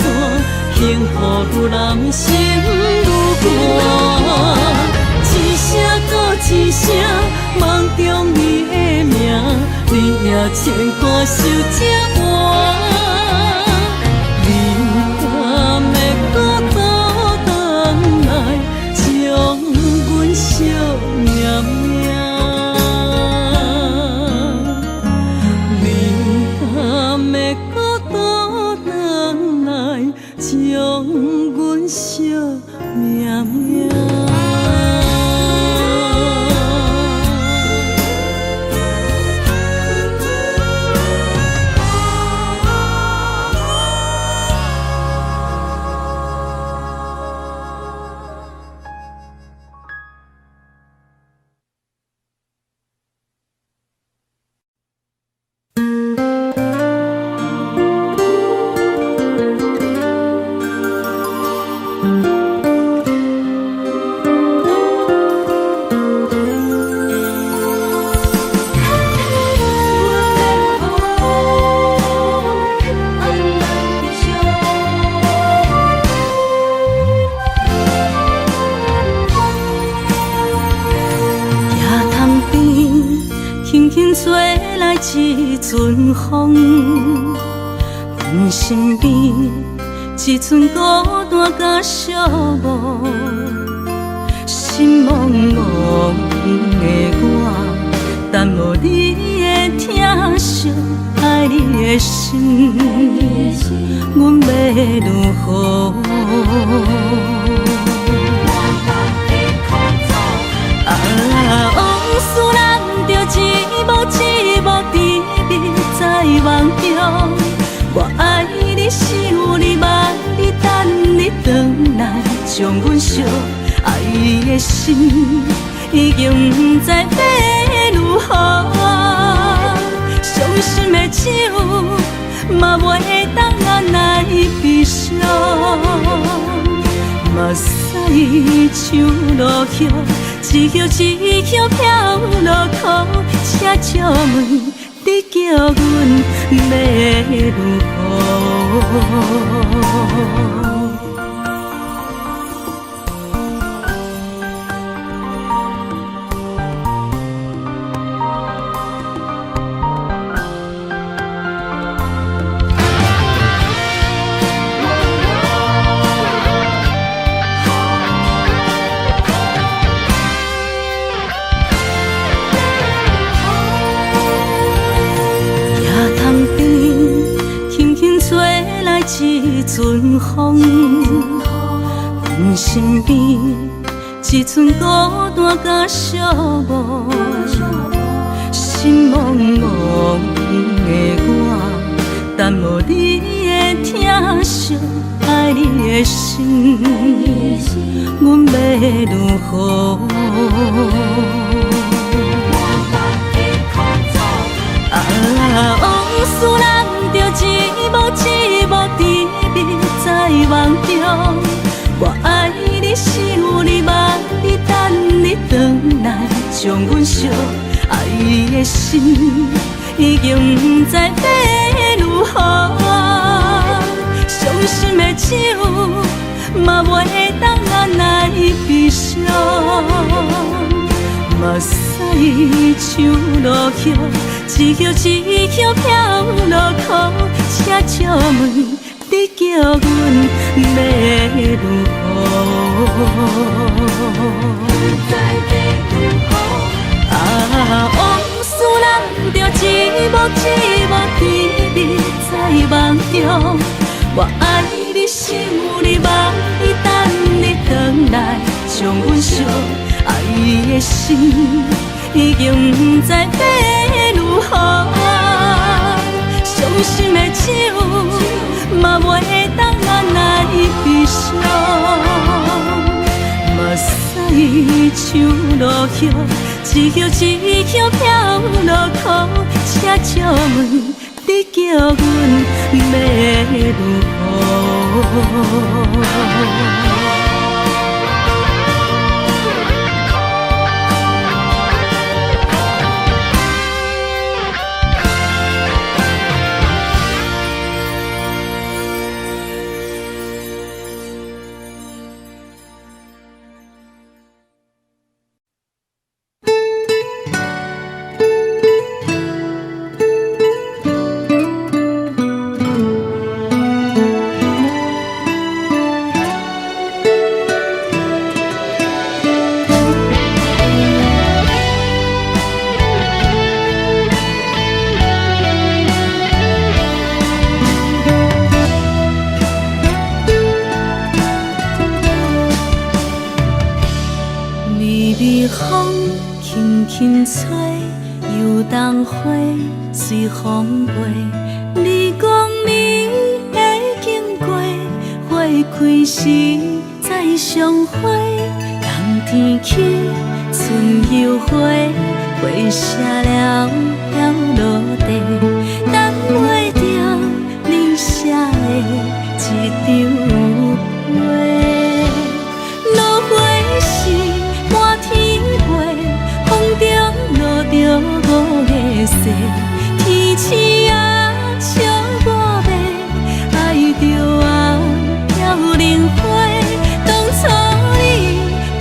幸福愈人心愈寒。一声搁一声，梦中你的名，你也牵挂受折磨。你敢会孤单回来，将阮惜命命？将阮惜命命。一阵风，阮身边一阵孤单甲寂寞，心茫茫的我，等无你的疼惜，爱你的心，阮要如何？往事人着一幕一幕甜蜜在梦中，我爱你想你望你等你回来，将阮惜爱的心已经不知要如何，伤心的手嘛袂当按来悲伤，目屎像落雨。一叶一叶飘落雨，车借问你叫阮要如何？一阵风，阮身边一阵孤单甲寂寞，心茫茫的我，等无你的疼惜，爱你的心，阮要如何？往事人着一幕一幕甜蜜在梦中，我爱你想你望你等你回来，将阮惜爱的心已经不知要如何，伤心的手嘛袂当按来悲伤，目屎像落雨。一叶一叶飘落雨，车借问你叫阮要如何？往事人着一幕一幕甜蜜在梦中，我爱你想你望你等你回来，将阮惜爱的心已经不知要如何，伤心的手嘛袂当按来悲伤。像落叶，一叶一叶飘落土，车借问你叫阮要如何？轻吹，游动花随风飞。你讲你会经过，花开时再相会。冬天起，春又回，花谢了飘落地，等袂着你写的一张画。落花时满天飞。落着五个色，天星啊笑我迷，爱着我飘零花。当初你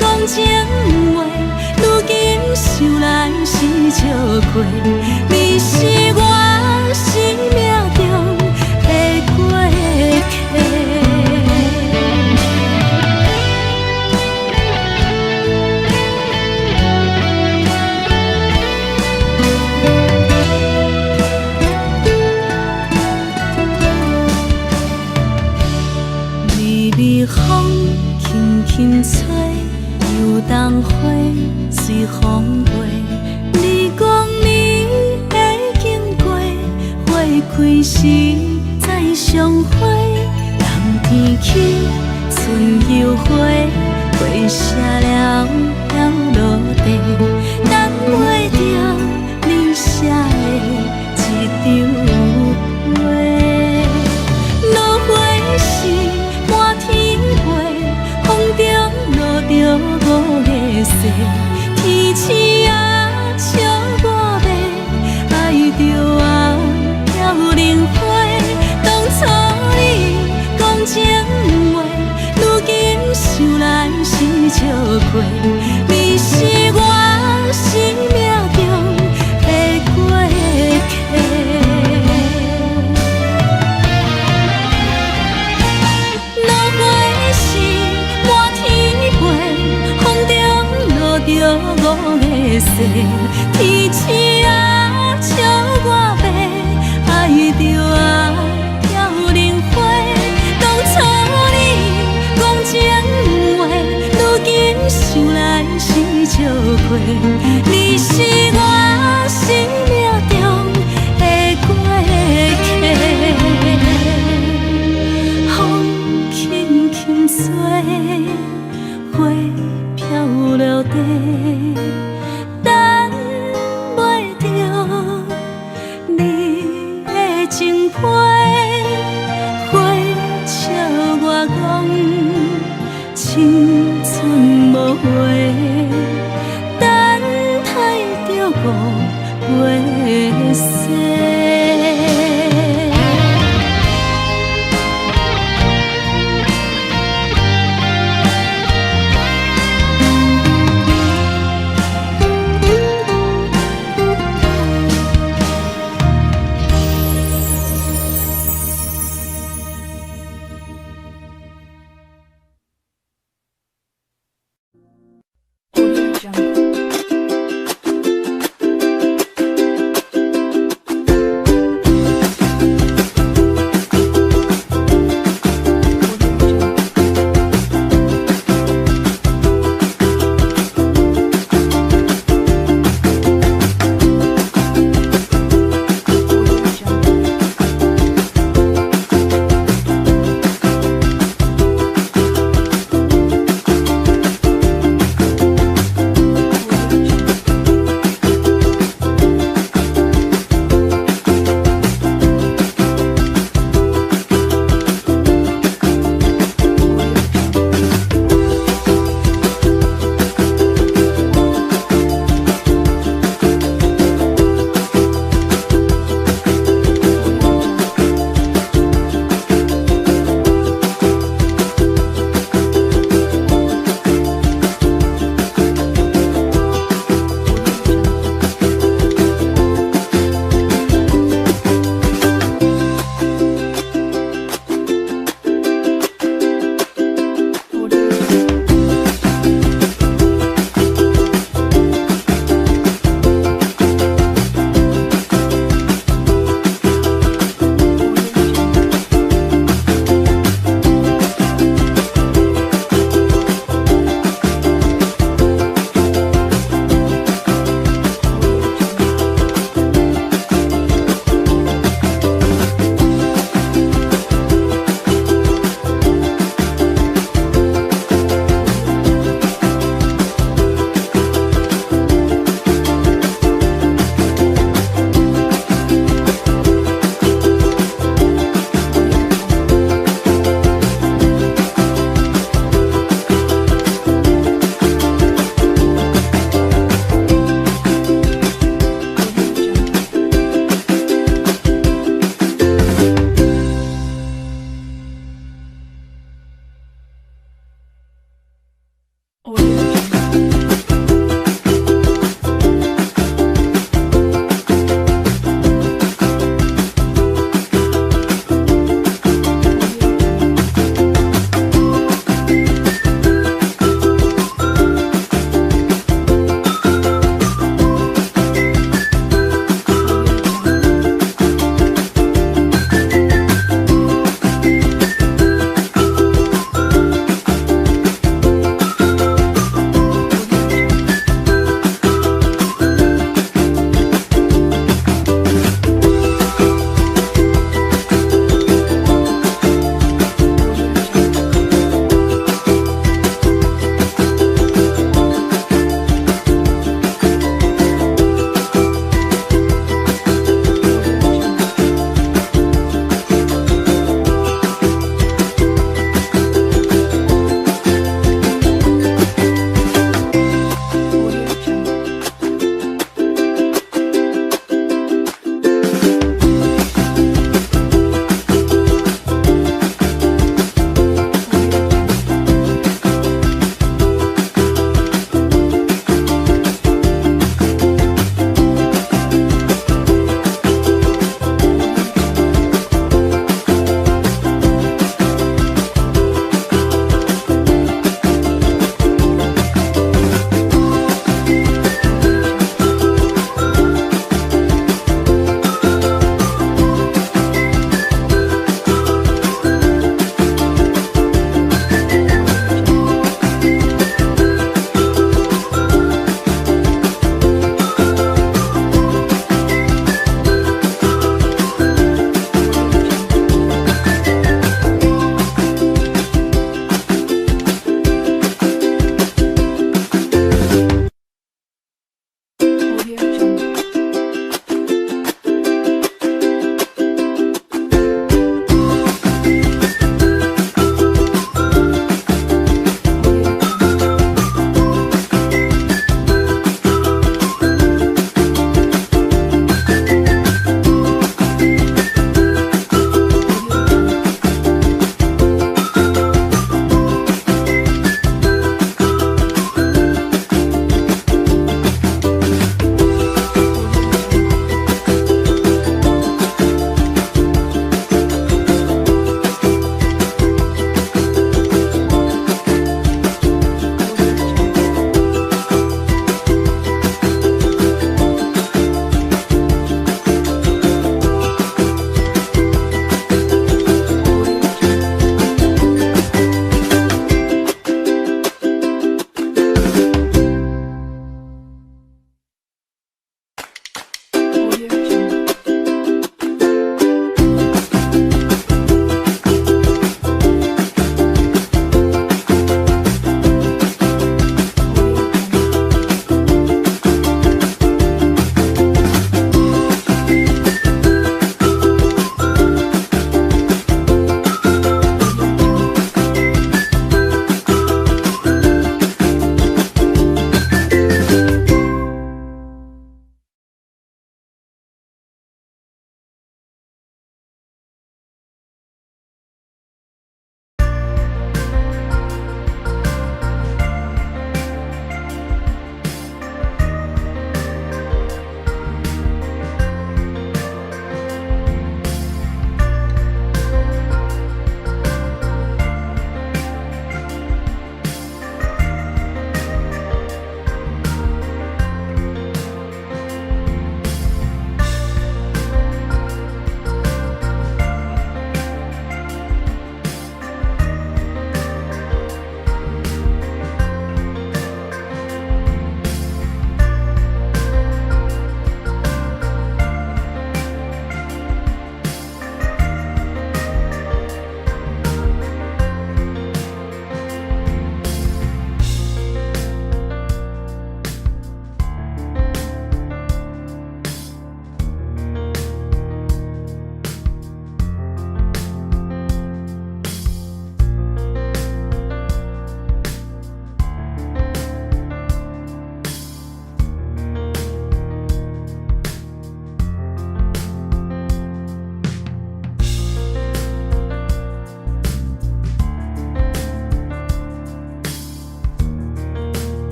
讲情话，如今想来是笑过。你是我生命中的过客。风轻轻吹，游动花随风飞。你讲你会经过，花开时再相会。冬天起，春又回，花谢了飘落地，等袂着你写的一张画。落花时满天风中落着五个色，天星啊笑我迷，爱着我飘零花。当初你讲情话，如今想来是笑过。你是我生命中的过客。着五个色，天星啊笑我迷，爱着我飘零花。当初你讲情话，如今想来是笑过。你是我生命中的过客，风轻轻吹，花飘落地，等袂着你的情批。花笑我讲青春无悔，等待着五月色。我